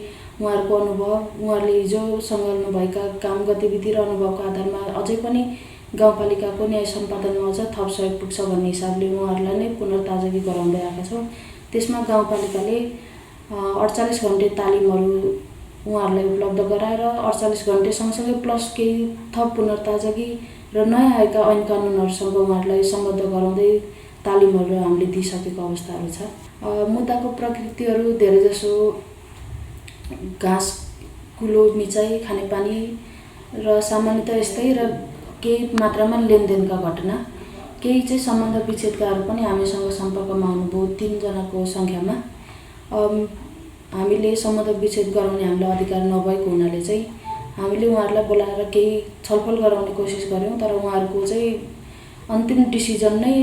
उहाँहरूको अनुभव, उहाँहरूले हिजो सङ्घाल्नुभएका काम गतिविधि र अनुभवको आधारमा अझै पनि गाउँपालिकाको न्याय सम्पादनमा अझ थप सहयोग पुग्छ भन्ने हिसाबले उहाँहरूलाई नै पुनर्ताजगी गराउँदै आएका छौँ। त्यसमा गाउँपालिकाले 48 घन्टे तालिमहरू उहाँहरूलाई उपलब्ध गराएर 48 घन्टे सँगसँगै प्लस केही थप पुनर्ताजगी र नयाँ आएका ऐन कानुनहरूसँग उहाँहरूलाई सम्बद्ध गराउँदै तालिमहरू हामीले दिइसकेको अवस्थाहरू छ। मुद्दाको प्रकृतिहरू धेरैजसो घाँस कुलो मिचाइ खानेपानी र सामान्यतः यस्तै र केही मात्रामा लेनदेनका घटना, केही चाहिँ सम्बन्ध विच्छेदकाहरू पनि हामीसँग सम्पर्कमा आउनुभयो 3 जनाको सङ्ख्यामा। हामीले सम्बन्ध विच्छेद गराउने हामीलाई अधिकार नभएको हुनाले चाहिँ हामीले उहाँहरूलाई बोलाएर केही छलफल गराउने कोसिस गऱ्यौँ, तर उहाँहरूको चाहिँ अन्तिम डिसिजन नै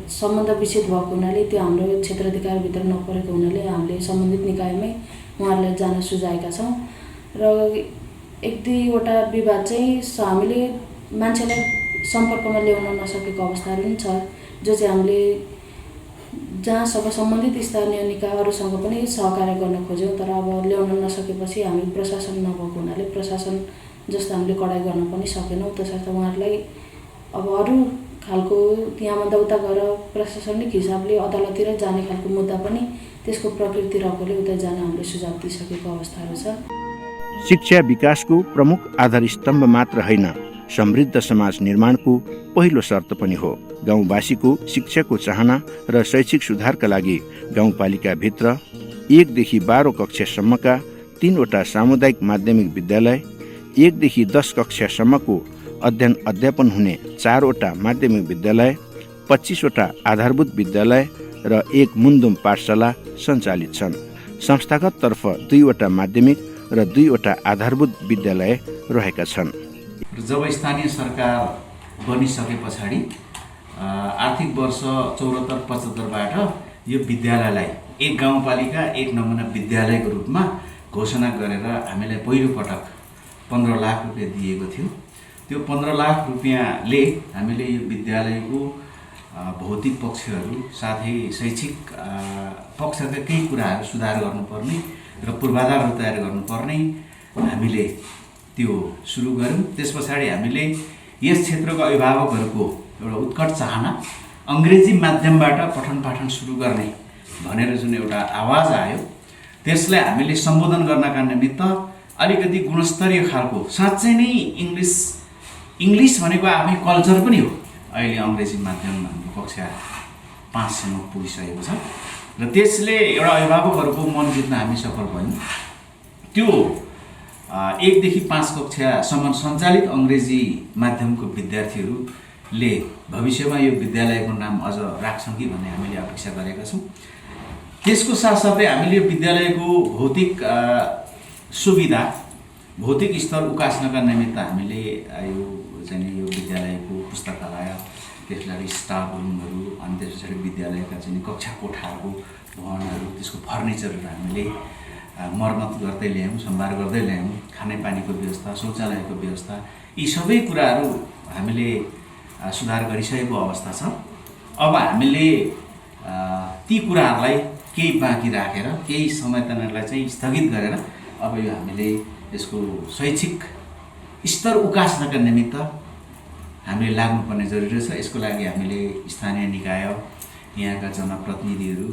सम्बन्ध विच्छेद भएको हुनाले त्यो हाम्रो क्षेत्राधिकारभित्र नपरेको हुनाले हामीले सम्बन्धित निकायमै उहाँहरूलाई जान सुझाएका छौँ। र 1-2वटा विवाद चाहिँ हामीले मान्छेलाई सम्पर्कमा ल्याउन नसकेको अवस्थाहरू पनि छ, जो चाहिँ हामीले जहाँसँग सम्बन्धित स्थानीय निकायहरूसँग पनि सहकार्य गर्न खोज्यौँ, तर अब ल्याउन नसकेपछि हामी प्रशासन नभएको हुनाले प्रशासन जस्तो हामीले कडाइ गर्न पनि सकेनौँ। त्यसर्थ उहाँहरूलाई अब अरू खालको यहाँभन्दा उता गएर प्रशासनिक हिसाबले अदालततिर जाने खालको मुद्दा पनि त्यसको प्रकृति रहेकोले उता जान हामीले सुझाव दिइसकेको अवस्थाहरू छ। शिक्षा विकासको प्रमुख आधार स्तम्भ मात्र होइन, समृद्ध समाज निर्माणको पहिलो शर्त पनि हो। गाउँवासीको शिक्षाको चाहना र शैक्षिक सुधारका लागि गाउँपालिकाभित्र 1 देखि 12 कक्षासम्मका 3वटा सामुदायिक माध्यमिक विद्यालय, 1 देखि 10 कक्षासम्मको अध्ययन अध्यापन हुने 4वटा माध्यमिक विद्यालय, 25वटा आधारभूत विद्यालय र 1 मुन्दुम पाठशाला सञ्चालित छन्। संस्थागत तर्फ 2वटा माध्यमिक र 2वटा आधारभूत विद्यालय रहेका छन्। जब स्थानीय सरकार बनिसके पछाडि आर्थिक वर्ष 74-75बाट यो विद्यालयलाई एक गाउँपालिका एक नमुना विद्यालयको रूपमा घोषणा गरेर हामीलाई पहिलो पटक 15 लाख रुपियाँ दिएको थियो। त्यो 15 लाख रुपियाँले हामीले यो विद्यालयको भौतिक पक्षहरू साथै शैक्षिक पक्षका केही कुराहरू सुधार गर्नुपर्ने र पूर्वाधारहरू तयार गर्नुपर्ने हामीले त्यो सुरु गऱ्यौँ। त्यस पछाडि हामीले यस क्षेत्रको अभिभावकहरूको एउटा उत्कट चाहना अङ्ग्रेजी माध्यमबाट पठन पाठन सुरु गर्ने भनेर जुन एउटा आवाज आयो, त्यसलाई हामीले सम्बोधन गर्नका निमित्त अलिकति गुणस्तरीय खालको साँच्चै नै इङ्ग्लिस भनेको आफै कल्चर पनि हो। अहिले अङ्ग्रेजी माध्यम हाम्रो कक्षा 5 सम्म पुगिसकेको छ र त्यसले एउटा अभिभावकहरूको मन जित्न हामी सफल भयौँ। त्यो 1 देखि 5 कक्षासम्म सञ्चालित अङ्ग्रेजी माध्यमको विद्यार्थीहरूले भविष्यमा यो विद्यालयको नाम अझ राख्छन् कि भन्ने हामीले अपेक्षा गरेका छौँ। त्यसको साथसाथै हामीले यो विद्यालयको भौतिक सुविधा, भौतिक स्तर उकास्नका निमित्त हामीले यो विद्यालयको पुस्तकालय, त्यसलाई स्टाफ रुमहरू, अनि त्यस पछाडि विद्यालयका कक्षा कोठाहरू, भवनहरू, त्यसको फर्निचरहरू हामीले मर्मत गर्दै ल्यायौँ, सम्भार गर्दै ल्यायौँ। खानेपानीको व्यवस्था, शौचालयको व्यवस्था, यी सबै कुराहरू हामीले सुधार गरिसकेको अवस्था छ। अब हामीले ती कुराहरूलाई केही बाँकी राखेर केही समयलाई चाहिँ स्थगित गरेर अब यो हामीले यसको शैक्षिक स्तर उकास्नका निमित्त हामीले लाग्नुपर्ने जरुरी छ। यसको लागि हामीले स्थानीय निकाय, यहाँका जनप्रतिनिधिहरू,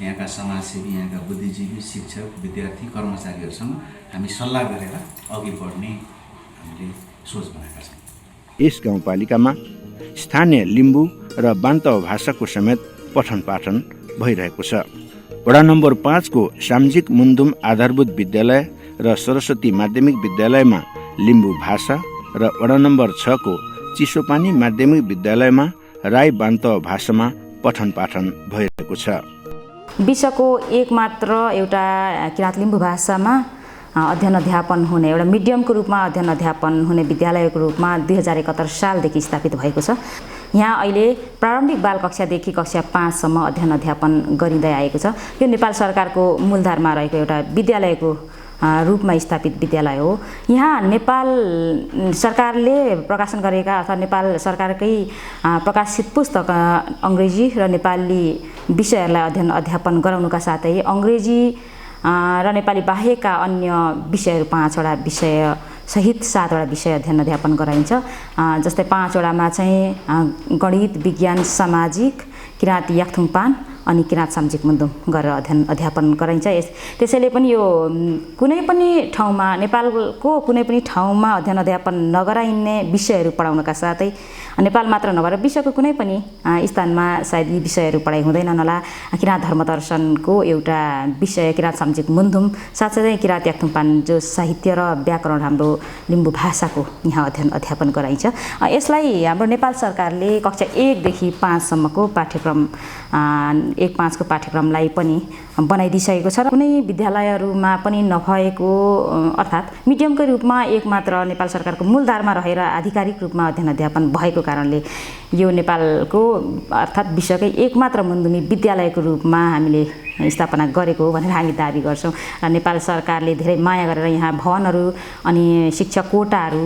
यहाँका समाजसेवी, यहाँका बुद्धिजीवी, शिक्षक, विद्यार्थी, कर्मचारीहरूसँग हामी सल्लाह गरेर अघि बढ्ने हामीले सोच बनाएका छौँ। यस गाउँपालिकामा स्थानीय लिम्बू र बान्तव भाषाको समेत पठन पाठन भइरहेको छ। वडा नम्बर 5 को साम्जिक मुन्दुम आधारभूत विद्यालय र सरस्वती माध्यमिक विद्यालयमा लिम्बू भाषा र वडा नम्बर 6 को चिसोपानी माध्यमिक विद्यालयमा राई बान्तव भाषामा पठन पाठन भइरहेको छ। विश्वको एक मात्र एउटा किराँत लिम्बू भाषामा अध्ययन अध्यापन हुने एउटा मिडियमको रूपमा अध्ययन अध्यापन हुने विद्यालयको रूपमा 2071 सालदेखि स्थापित भएको छ। यहाँ अहिले प्रारम्भिक बाल कक्षादेखि कक्षा 5 सम्म अध्ययन अध्यापन गरिँदै आएको छ। यो नेपाल सरकारको मूलधारमा रहेको एउटा विद्यालयको रूपमा स्थापित विद्यालय हो। यहाँ नेपाल सरकारले प्रकाशन गरेका अथवा नेपाल सरकारकै प्रकाशित पुस्तक अङ्ग्रेजी र नेपाली विषयहरूलाई अध्ययन अध्यापन गराउनुका साथै अङ्ग्रेजी र नेपाली बाहेकका अन्य विषयहरू 5वटा विषय सहित 7वटा विषय अध्ययन अध्यापन गराइन्छ। जस्तै 5वटामा चाहिँ गणित, विज्ञान, सामाजिक, किराँत याक्थुङपान अनि किराँत सामाजिक मुन्दुम गरेर अध्ययन अध्यापन गराइन्छ। त्यसैले पनि यो कुनै पनि ठाउँमा नेपालको कुनै पनि ठाउँमा अध्ययन अध्यापन नगराइने विषयहरू पढाउनका साथै नेपाल मात्र नभएर विश्वको कुनै पनि स्थानमा सायद यी विषयहरू पढाइ हुँदैनन् होला। किराँत धर्मदर्शनको एउटा विषय किराँत सामाजिक मुन्दुम, साथसाथै किराँत याक्थुङपान जो साहित्य र व्याकरण हाम्रो लिम्बू भाषाको यहाँ अध्ययन अध्यापन गराइन्छ। यसलाई हाम्रो नेपाल सरकारले कक्षा 1 देखि 5 सम्मको पाठ्यक्रम 1-5 को पाठ्यक्रमलाई पनि बनाइदिइसकेको छ र कुनै विद्यालयहरूमा पनि नभएको अर्थात् मिडियमकै रूपमा एक मात्र नेपाल सरकारको मूलधारमा रहेर आधिकारिक रूपमा अध्ययन अध्यापन भएको कारणले यो नेपालको अर्थात् विश्वकै एकमात्र मुन्दुमी विद्यालयको रूपमा हामीले स्थापना गरेको हो भनेर हामी दाबी गर्छौँ। र नेपाल सरकारले धेरै माया गरेर यहाँ भवनहरू अनि शिक्षक कोटाहरू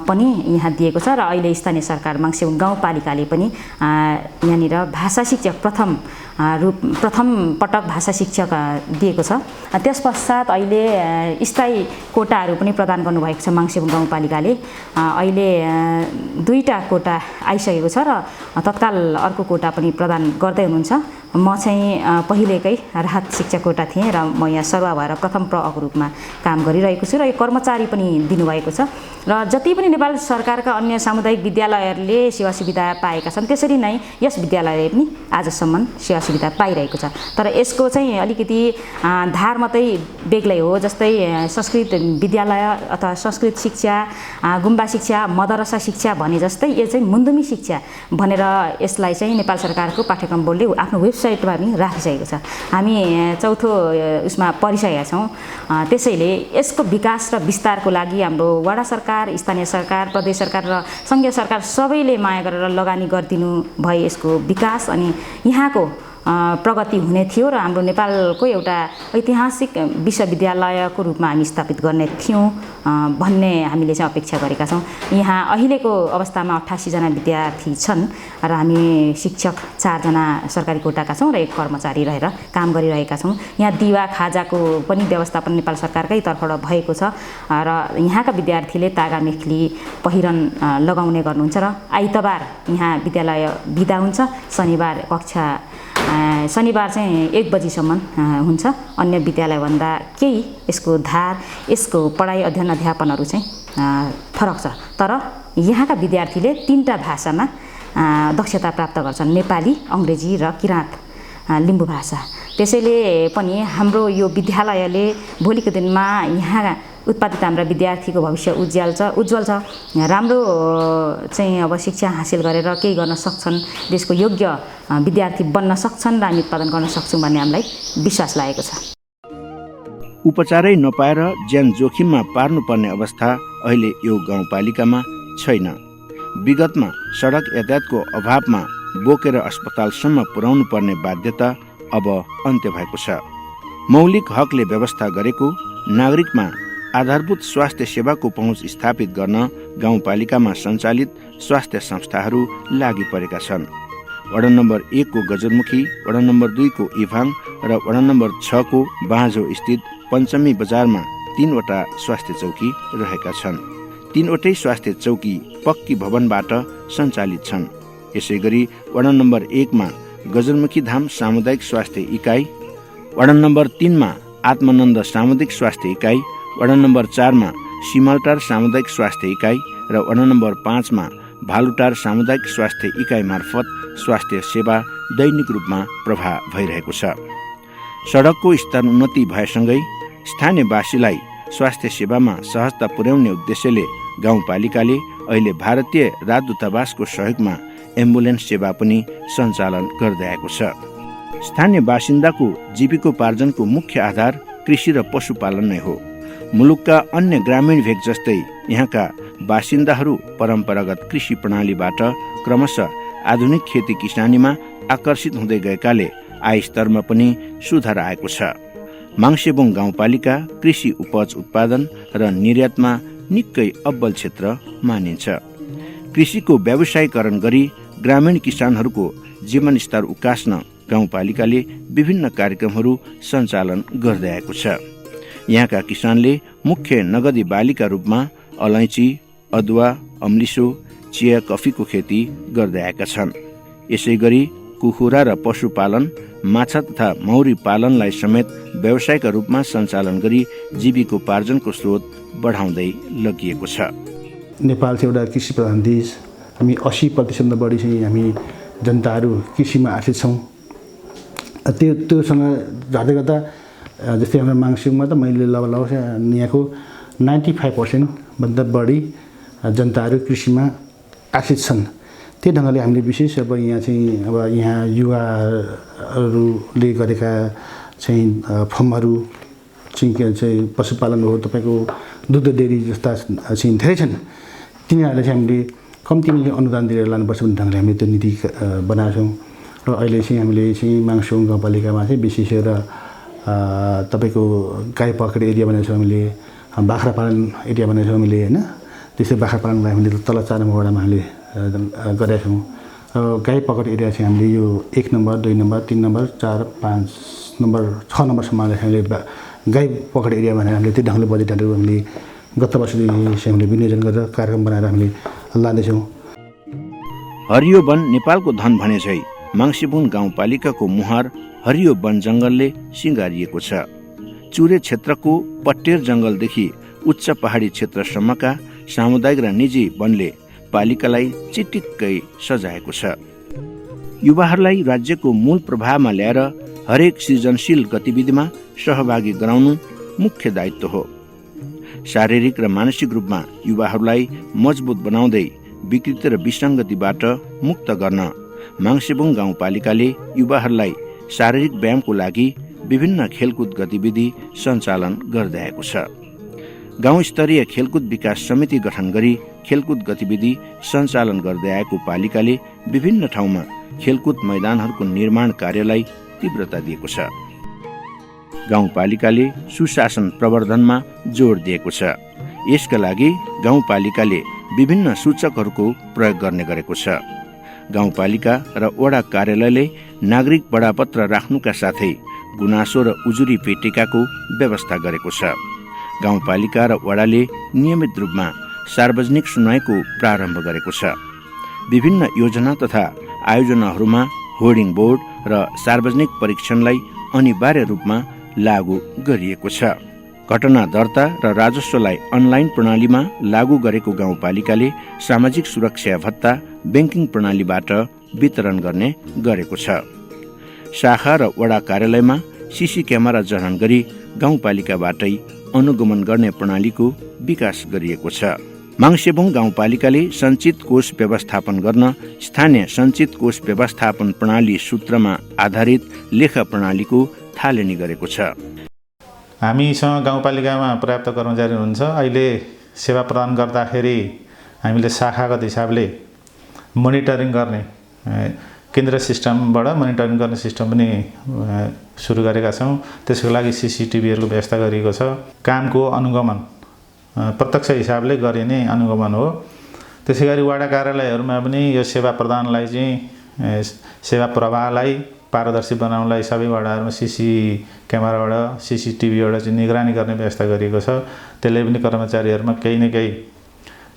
पनि यहाँ दिएको छ र अहिले स्थानीय सरकार मङ्सिबुङ गाउँपालिकाले पनि यहाँनिर भाषा शिक्षक प्रथम पटक भाषा शिक्षक दिएको छ। त्यस पश्चात अहिले स्थायी कोटाहरू पनि प्रदान गर्नुभएको छ मङ्सिबुङ गाउँपालिकाले। अहिले 2टा कोटा आइसकेको छ र तत्काल अर्को कोटा पनि प्रदान गर्दै हुनुहुन्छ। म चाहिँ पहिलेकै राहत शिक्षक कोटा थिएँ र म यहाँ सरुवा भएर प्रथम प्रअको रूपमा काम गरिरहेको छु र यो कर्मचारी पनि दिनुभएको छ। र जति पनि नेपाल सरकारका अन्य सामुदायिक विद्यालयहरूले सेवा सुविधा पाएका छन् त्यसरी नै यस विद्यालयले पनि आजसम्म सेवा सुविधा पाइरहेको छ। तर यसको चाहिँ अलिकति धार मात्रै बेग्लै हो। जस्तै संस्कृत विद्यालय अथवा संस्कृत शिक्षा, गुम्बा शिक्षा, मदरसा शिक्षा भने जस्तै यो चाहिँ मुन्दुमी शिक्षा भनेर यसलाई चाहिँ नेपाल सरकारको पाठ्यक्रम बोर्डले आफ्नो वेबसाइटमा पनि राखिसकेको छ। हामी चौथो उसमा परिसकेका छौँ। त्यसैले यसको विकास र विस्तारको लागि हाम्रो वडा सरकार, स्थानीय सरकार, प्रदेश सरकार र सङ्घीय सरकार सबैले माया गरेर लगानी गरिदिनु भए यसको विकास अनि यहाँको प्रगति हुने थियो र हाम्रो नेपालको एउटा ऐतिहासिक विश्वविद्यालयको रूपमा हामी स्थापित गर्ने थियौँ भन्ने हामीले चाहिँ अपेक्षा गरेका छौँ। यहाँ अहिलेको अवस्थामा 88 जना विद्यार्थी छन् र हामी शिक्षक 4 जना सरकारी कोटाका छौँ र 1 कर्मचारी रहेर काम गरिरहेका छौँ। यहाँ दिवा खाजाको पनि व्यवस्थापन नेपाल सरकारकै तर्फबाट भएको छ र यहाँका विद्यार्थीले तागा मेखली पहिरन लगाउने गर्नुहुन्छ र आइतबार यहाँ विद्यालय बिदा हुन्छ। शनिबार चाहिँ 1 बजीसम्म हुन्छ। अन्य विद्यालयभन्दा केही यसको धार, यसको पढाइ अध्ययन अध्यापनहरू चाहिँ फरक छ। तर यहाँका विद्यार्थीले 3टा भाषामा दक्षता प्राप्त गर्छन्, नेपाली, अङ्ग्रेजी र किराँत लिम्बू भाषा। त्यसैले पनि हाम्रो यो विद्यालयले भोलिको दिनमा यहाँ उत्पादित हाम्रा विद्यार्थीको भविष्य उज्जवल छ। राम्रो चाहिँ अब शिक्षा हासिल गरेर केही गर्न सक्छन्, देशको योग्य विद्यार्थी बन्न सक्छन् र हामी उत्पादन गर्न सक्छौँ भन्ने हामीलाई विश्वास लागेको छ। उपचारै नपाएर ज्यान जोखिममा पार्नुपर्ने अवस्था अहिले यो गाउँपालिकामा छैन। विगतमा सडक यातायातको अभावमा बोकेर अस्पतालसम्म पुर्याउनु पर्ने बाध्यता अब अन्त्य भएको छ। मौलिक हकले व्यवस्था गरेको नागरिकमा आधारभूत स्वास्थ्य सेवाको पहुँच स्थापित गर्न गाउँपालिकामा सञ्चालित स्वास्थ्य संस्थाहरू लागि परेका छन्। वडा नम्बर 1 को गजरमुखी, वडा नम्बर 2 को इभाङ र वडा नम्बर 6 को बाँझो स्थित पञ्चमी बजारमा 3वटा स्वास्थ्य चौकी रहेका छन्। 3वटै स्वास्थ्य चौकी पक्की भवनबाट सञ्चालित छन्। यसैगरी वडा नम्बर 1 मा गजरमुखी धाम सामुदायिक स्वास्थ्य इकाइ, वडा नम्बर 3 मा आत्मानन्द सामुदायिक स्वास्थ्य इकाइ, वडा नम्बर 4 मा सिमलटार सामुदायिक स्वास्थ्य इकाइ र वडा नम्बर 5 मा भालुटार सामुदायिक स्वास्थ्य इकाइ मार्फत स्वास्थ्य सेवा दैनिक रूपमा प्रवाह भइरहेको छ। सडकको स्तरोन्नति भएसँगै स्थानीयवासीलाई स्वास्थ्य सेवामा सहजता पुर्याउने उद्देश्यले गाउँपालिकाले अहिले भारतीय राजदूतावासको सहयोगमा एम्बुलेन्स सेवा पनि सञ्चालन गर्दै आएको छ। स्थानीय बासिन्दाको जीविकोपार्जनको मुख्य आधार कृषि र पशुपालन नै हो। मुलुकका अन्य ग्रामीण भेग जस्तै यहाँका बासिन्दाहरू परम्परागत कृषि प्रणालीबाट क्रमशः आधुनिक खेती किसानीमा आकर्षित हुँदै गएकाले आय स्तरमा पनि सुधार आएको छ। माङसेबुङ गाउँपालिका कृषि उपज उत्पादन र निर्यातमा निकै अब्बल क्षेत्र मानिन्छ। कृषिको व्यावसायीकरण गरी ग्रामीण किसानहरूको जीवनस्तर उकास्न गाउँपालिकाले विभिन्न कार्यक्रमहरू सञ्चालन गर्दै आएको छ। यहाँका किसानले मुख्य नगदी बालीका रूपमा अलैँची, अदुवा, अम्लिसो, चिया, कफीको खेती गर्दै आएका छन्। यसै गरी कुखुरा र पशुपालन, माछा तथा मौरी पालनलाई समेत व्यवसायका रूपमा सञ्चालन गरी जीविकोपार्जनको स्रोत बढाउँदै लगिएको छ। नेपाल चाहिँ एउटा कृषि प्रधान देश, हामी 80% बढी चाहिँ हामी जनताहरू कृषिमा आश्रित छौँ। त्योसँग जाँदै गर्दा जस्तै हाम्रो माङसेबुङमा त मैले लगभग यहाँको 95% भन्दा बढी जनताहरू कृषिमा आश्रित छन्। त्यही ढङ्गले हामीले विशेष अब यहाँ चाहिँ अब यहाँ युवाहरूले गरेका चाहिँ फर्महरू चाहिँ पशुपालन हो, तपाईँको दुध डेरी जस्ता चाहिँ धेरै छन्। तिनीहरूलाई चाहिँ हामीले कम्तीमा अनुदान दिएर लानुपर्छ भन्ने ढङ्गले हामीले त्यो नीति बनाएको छौँ। र अहिले चाहिँ हामीले चाहिँ माङसेबुङ गाउँपालिकामा चाहिँ विशेष गरेर तपाईँको गाई पखेट एरिया बनाएको छौँ हामीले, बाख्रा पालन एरिया बनाएको छौँ हामीले होइन। त्यसै बाख्रा पालनलाई हामीले तल 4 नम्बर वडामा हामीले गरेका छौँ। गाई पखेट एरिया चाहिँ हामीले यो 1 नम्बर, 2 नम्बर, 3 नम्बर, 4, 5 नम्बर, 6 नम्बरसम्मलाई हामीले गाई पखेट एरिया भनेर हामीले त्यो ढङ्गले बजेटहरू हामीले गत वर्षदेखि हामीले विनियोजन गरेर कार्यक्रम बनाएर हामीले लाँदैछौँ। हरियो वन नेपालको धन भने झै माङसेबुङ गाउँपालिकाको मुहार हरियो वन जङ्गलले सिँगारिएको छ। चुरे क्षेत्रको पट्टेर जङ्गलदेखि उच्च पहाडी क्षेत्रसम्मका सामुदायिक र निजी वनले पालिकालाई चिटिक्कै सजाएको छ। युवाहरूलाई राज्यको मूल प्रभावमा ल्याएर हरेक सृजनशील गतिविधिमा सहभागी गराउनु मुख्य दायित्व हो। शारीरिक र मानसिक रूपमा युवाहरूलाई मजबुत बनाउँदै विकृति र विसङ्गतिबाट मुक्त गर्न माङसेबुङ गाउँपालिकाले युवाहरूलाई शारीरिक व्यायामको लागि विभिन्न खेलकुद गतिविधि सञ्चालन गर्दै आएको छ। गाउँ स्तरीय खेलकुद विकास समिति गठन गरी खेलकुद गतिविधि सञ्चालन गर्दै आएको पालिकाले विभिन्न ठाउँमा खेलकुद मैदानहरूको निर्माण कार्यलाई तीव्रता दिएको छ। गाउँपालिकाले सुशासन प्रवर्धनमा जोड दिएको छ। यसका लागि गाउँपालिकाले विभिन्न सूचकहरूको प्रयोग गर्ने गरेको छ। गाउँपालिका र वडा कार्यालयले नागरिक बडापत्र राख्नुका साथै गुनासो र उजुरी पेटिकाको व्यवस्था गरेको छ। गाउँपालिका र वडाले नियमित रूपमा सार्वजनिक सुनवाईको प्रारम्भ गरेको छ। विभिन्न योजना तथा आयोजनाहरूमा होर्डिङ बोर्ड र सार्वजनिक परीक्षणलाई अनिवार्य रूपमा लागू गरिएको छ। घटना दर्ता र राजस्वलाई अनलाइन प्रणालीमा लागू गरेको गाउँपालिकाले सामाजिक सुरक्षा भत्ता ब्याङ्किङ प्रणालीबाट वितरण गर्ने गरेको छ। शाखा र वडा कार्यालयमा सीसी क्यामेरा जडान गरी गाउँपालिकाबाटै अनुगमन गर्ने प्रणालीको विकास गरिएको छ। माङसेबुङ गाउँपालिकाले सञ्चित कोष व्यवस्थापन गर्न स्थानीय सञ्चित कोष व्यवस्थापन प्रणाली सूत्रमा आधारित लेखा प्रणालीको थालनी गरेको छ। हामीसँग गाउँपालिकामा पर्याप्त कर्मचारी हुनुहुन्छ। अहिले सेवा प्रदान गर्दाखेरि हामीले शाखागत हिसाबले मोनिटरिङ गर्ने केन्द्र सिस्टमबाट मोनिटरिङ गर्ने सिस्टम पनि सुरु गरेका छौँ। त्यसको लागि CCTVहरूको व्यवस्था गरिएको छ। कामको अनुगमन प्रत्यक्ष हिसाबले गरिने अनुगमन हो। त्यसै गरी वडा कार्यालयहरूमा पनि यो सेवा प्रदानलाई चाहिँ सेवा प्रवाहलाई पारदर्शी बनाउनलाई सबै वडाहरूमा सीसी क्यामेराबाट CCTVबाट चाहिँ निगरानी गर्ने व्यवस्था गरिएको छ। त्यसले पनि कर्मचारीहरूमा केही न केही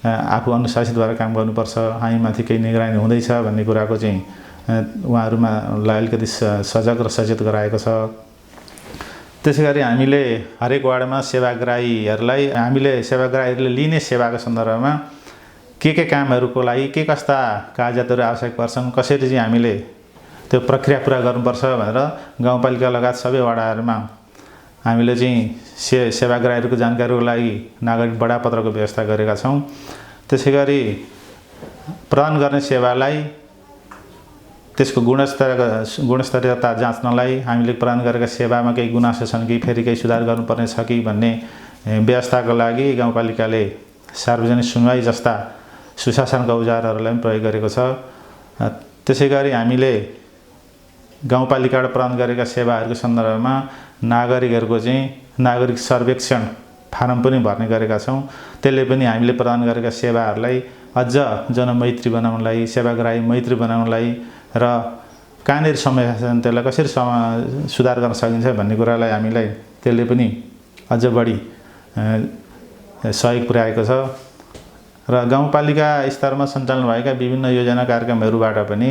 आफू अनुशासित भएर काम गर्नुपर्छ, हामीमाथि केही निगरानी हुँदैछ भन्ने कुराको चाहिँ उहाँहरूमा अलिकति सजग र सचेत गराएको छ। त्यसै गरी हामीले हरेक वार्डमा सेवाग्राहीहरूले लिने सेवाको सन्दर्भमा के कामहरूको लागि के कस्ता कागजातहरू आवश्यक पर्छन्, कसरी चाहिँ हामीले त्यो प्रक्रिया पुरा गर्नुपर्छ भनेर गाउँपालिका लगायत सबै वडाहरूमा हामीले चाहिँ सेवाग्राहीहरूको जानकारीको लागि नागरिक बडापत्रको व्यवस्था गरेका छौँ। त्यसै गरी प्रदान गर्ने सेवालाई त्यसको गुणस्तरीयता जाँच्नलाई हामीले प्रदान गरेका सेवामा केही गुनासो छन् कि फेरि केही सुधार गर्नुपर्ने छ कि भन्ने व्यवस्थाको लागि गाउँपालिकाले सार्वजनिक सुनवाई जस्ता सुशासनका औजारहरूलाई पनि प्रयोग गरेको छ। त्यसै गरी हामीले गाउँपालिकाबाट प्रदान गरेका सेवाहरूको सन्दर्भमा नागरिकहरूको चाहिँ नागरिक सर्वेक्षण फारम पनि भर्ने गरेका छौँ। त्यसले पनि हामीले प्रदान गरेका सेवाहरूलाई अझ जनमैत्री बनाउनलाई, सेवाग्राही मैत्री बनाउनलाई र कहाँनिर समस्या छन् त्यसलाई कसरी सुधार गर्न सकिन्छ भन्ने कुरालाई हामीलाई त्यसले पनि अझ बढी सहयोग पुर्याएको छ। र गाउँपालिका स्तरमा सञ्चालन भएका विभिन्न योजना कार्यक्रमहरूबाट पनि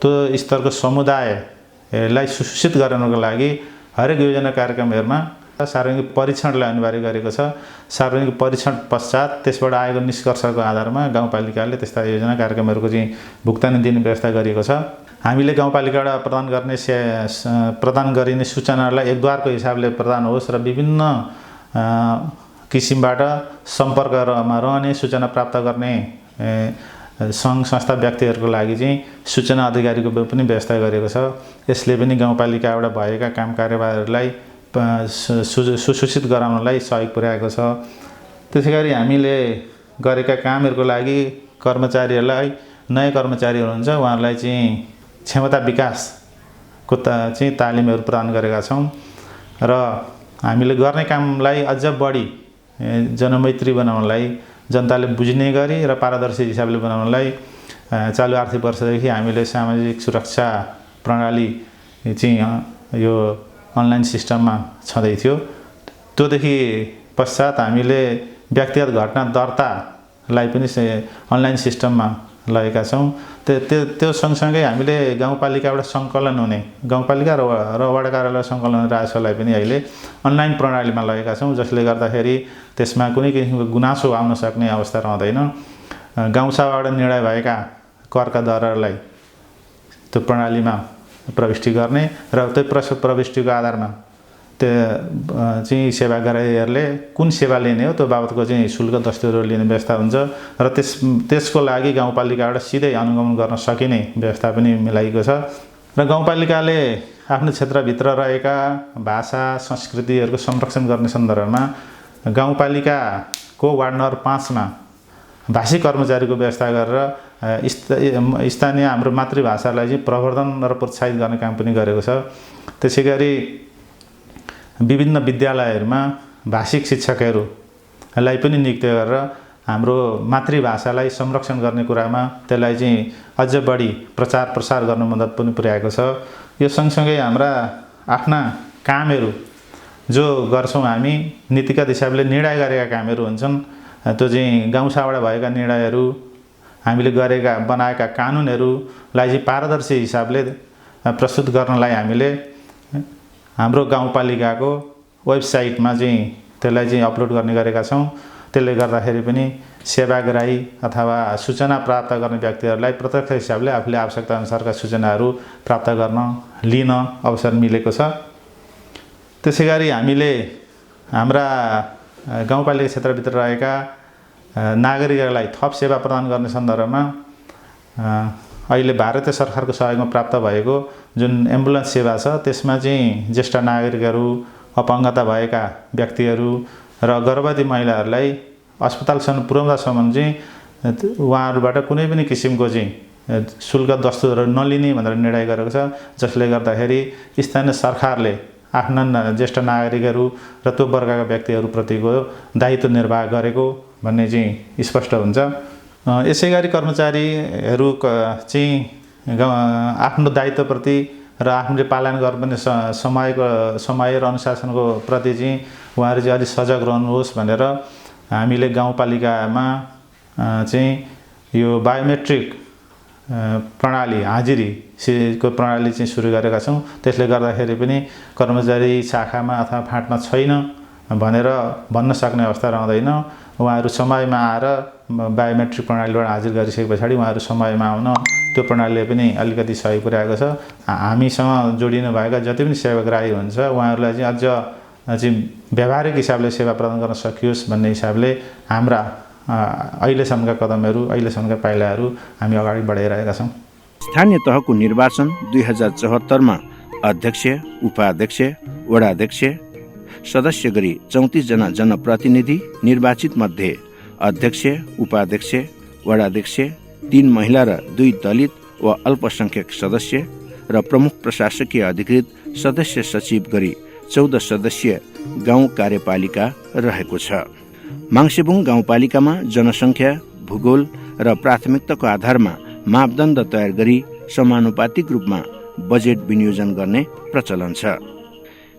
त्यो स्तरको समुदायलाई सुसूचित गराउनको लागि हरेक योजना कार्यक्रमहरूमा सार्वजनिक परीक्षणलाई अनिवार्य गरेको छ। सार्वजनिक परीक्षण पश्चात त्यसबाट आएको निष्कर्षको आधारमा गाउँपालिकाले त्यस्ता योजना कार्यक्रमहरूको चाहिँ भुक्तानी दिने व्यवस्था गरिएको छ। हामीले गाउँपालिकाबाट प्रदान गरिने सूचनाहरूलाई एकद्वारको हिसाबले प्रदान होस् र विभिन्न किसिमबाट सम्पर्कमा रहने, सूचना प्राप्त गर्ने सङ्घ संस्था व्यक्तिहरूको लागि चाहिँ सूचना अधिकारीको पनि व्यवस्था गरेको छ। यसले पनि गाउँपालिकाबाट भएका काम कार्यवाहीहरूलाई सुसूचित गराउनलाई सहयोग पुर्याएको छ। त्यसै गरी हामीले गरेका कामहरूको लागि कर्मचारीहरूलाई, नयाँ कर्मचारीहरू हुन्छ उहाँहरूलाई चाहिँ क्षमता विकासको चाहिँ तालिमहरू प्रदान गरेका छौँ र हामीले गर्ने कामलाई अझ बढी जनमैत्री बनाउनलाई, जनताले बुझ्ने गरी र पारदर्शी हिसाबले बनाउनलाई चालु आर्थिक वर्षदेखि हामीले सामाजिक सुरक्षा प्रणाली चाहिँ यो अनलाइन सिस्टममा छँदै थियो। त्योदेखि पश्चात हामीले व्यक्तिगत घटना दर्तालाई पनि अनलाइन सिस्टममा लगेका छौँ। त्यो सँगसँगै हामीले गाउँपालिकाबाट सङ्कलन हुने, गाउँपालिका र वडा कार्यालय सङ्कलन हुने राजस्वलाई पनि अहिले अनलाइन प्रणालीमा लगेका छौँ, जसले गर्दाखेरि त्यसमा कुनै किसिमको गुनासो आउन सक्ने अवस्था रहँदैन। गाउँसभाबाट निर्णय भएका करका दरहरूलाई त्यो प्रणालीमा प्रविष्टि गर्ने र त्यो प्रविष्टिको आधारमा त्यो चाहिँ सेवाग्राहीहरूले कुन सेवा लिने हो त्यो बाबतको चाहिँ शुल्क दस्तुरहरू लिने व्यवस्था हुन्छ र त्यसको लागि गाउँपालिकाबाट सिधै अनुगमन गर्न सकिने व्यवस्था पनि मिलाइएको छ। र गाउँपालिकाले आफ्नो क्षेत्रभित्र रहेका भाषा संस्कृतिहरूको संरक्षण गर्ने सन्दर्भमा गाउँपालिकाको वार्ड नम्बर 5 मा भाषी कर्मचारीको व्यवस्था गरेर स्थानीय हाम्रो मातृभाषालाई चाहिँ प्रवर्धन र प्रोत्साहित गर्ने काम पनि गरेको छ। त्यसै गरी विभिन्न विद्यालयहरूमा भाषिक शिक्षकहरूलाई पनि नियुक्त गरेर हाम्रो मातृभाषालाई संरक्षण गर्ने कुरामा त्यसलाई चाहिँ अझ बढी प्रचार प्रसार गर्न मद्दत पनि पुर्याएको छ। यो सँगसँगै हाम्रा आफ्ना कामहरू जो गर्छौँ हामी, नीतिगत हिसाबले निर्णय गरेका कामहरू हुन्छन्, त्यो चाहिँ गाउँसभाबाट भएका निर्णयहरू, हामीले बनाएका कानुनहरूलाई चाहिँ पारदर्शी हिसाबले प्रस्तुत गर्नलाई हामीले हाम्रो गाउँपालिकाको वेबसाइटमा चाहिँ त्यसलाई चाहिँ अपलोड गर्ने गरेका छौँ। त्यसले गर्दाखेरि पनि सेवाग्राही अथवा सूचना प्राप्त गर्ने व्यक्तिहरूलाई प्रत्यक्ष हिसाबले आफूले आवश्यकता अनुसारका सूचनाहरू प्राप्त गर्न लिन अवसर मिलेको छ। त्यसै गरी हामीले हाम्रा गाउँपालिका क्षेत्रभित्र रहेका नागरिकहरूलाई थप सेवा प्रदान गर्ने सन्दर्भमा अहिले भारतीय सरकारको सहयोगमा प्राप्त भएको जुन एम्बुलेन्स सेवा छ त्यसमा चाहिँ ज्येष्ठ नागरिकहरू, अपाङ्गता भएका व्यक्तिहरू र गर्भवती महिलाहरूलाई अस्पतालसम्म पुर्याउँदासम्म चाहिँ उहाँहरूबाट कुनै पनि किसिमको चाहिँ शुल्क दस्तुरहरू नलिने भनेर निर्णय गरेको छ, जसले गर्दाखेरि स्थानीय सरकारले आफ्ना ज्येष्ठ नागरिकहरू र त्यो वर्गका व्यक्तिहरूप्रतिको दायित्व निर्वाह गरेको भन्ने चाहिँ स्पष्ट हुन्छ। यसै गरी कर्मचारीहरू चाहिँ आफ्नो दायित्वप्रति र आफूले पालन गर्नुपर्ने समय र अनुशासनको प्रति चाहिँ उहाँहरू चाहिँ अलिक सजग रहनुहोस् भनेर हामीले गाउँपालिकामा चाहिँ यो बायोमेट्रिक प्रणाली, हाजिरीको प्रणाली चाहिँ सुरु गरेका छौँ। त्यसले गर्दाखेरि पनि कर्मचारी शाखामा अथवा फाँटमा छैन भनेर भन्न सक्ने अवस्था रहँदैन। उहाँहरू समयमा आएर बायोमेट्रिक प्रणालीबाट हाजिर गरिसके पछाडि उहाँहरू समयमा आउन त्यो प्रणालीले पनि अलिकति सहयोग पुर्याएको छ। हामीसँग जोडिनु भएका जति पनि सेवाग्राही हुन्छ उहाँहरूलाई चाहिँ अझ चाहिँ व्यावहारिक हिसाबले सेवा प्रदान गर्न सकियोस् भन्ने हिसाबले हाम्रा अहिलेसम्मका कदमहरू, अहिलेसम्मका पाइलाहरू हामी अगाडि बढाइरहेका छौँ। स्थानीय तहको निर्वाचन 2074 मा अध्यक्ष, उपाध्यक्ष, वडाध्यक्ष सदस्य गरी 34 जना जनप्रतिनिधि निर्वाचित मध्ये अध्यक्ष, उपाध्यक्ष, वडाध्यक्ष, 3 महिला र 2 दलित वा अल्पसंख्यक सदस्य र प्रमुख प्रशासकीय अधिकृत सदस्य सचिव गरी 14 सदस्यीय गाउँ कार्यपालिका रहेको छ। माङसेबुङ गाउँपालिकामा जनसङ्ख्या, भूगोल र प्राथमिकताको आधारमा मापदण्ड तयार गरी समानुपातिक रूपमा बजेट विनियोजन गर्ने प्रचलन छ।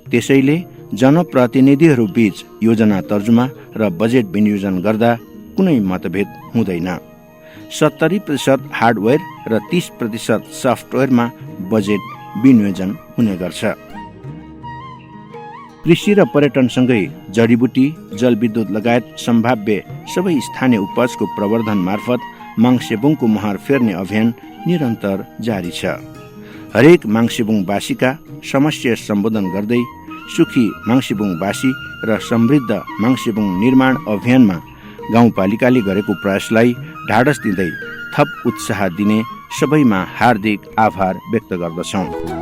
त्यसैले जनप्रतिनिधिहरू बीच योजना तर्जुमा र बजेट विनियोजन गर्दा कुनै मतभेद हुँदैन। 70% हार्डवेयर र 30% सफ्टवेयरमा बजेट विनियोजन हुने गर्छ। कृषि र पर्यटनसँगै जडीबुटी, जलविद्युत लगायत सम्भाव्य सबै स्थानीय उपजको प्रवर्धन मार्फत माङसेबुङको मुहार फेर्ने अभियान निरन्तर जारी छ। हरेक माङसेबुङवासीका समस्या सम्बोधन गर्दै सुखी माङसेबुङवासी र समृद्ध माङसेबुङ निर्माण अभियानमा गाउँपालिकाले गरेको प्रयासलाई ढाडस दिँदै थप उत्साह दिने सबैमा हार्दिक आभार व्यक्त गर्दछौँ।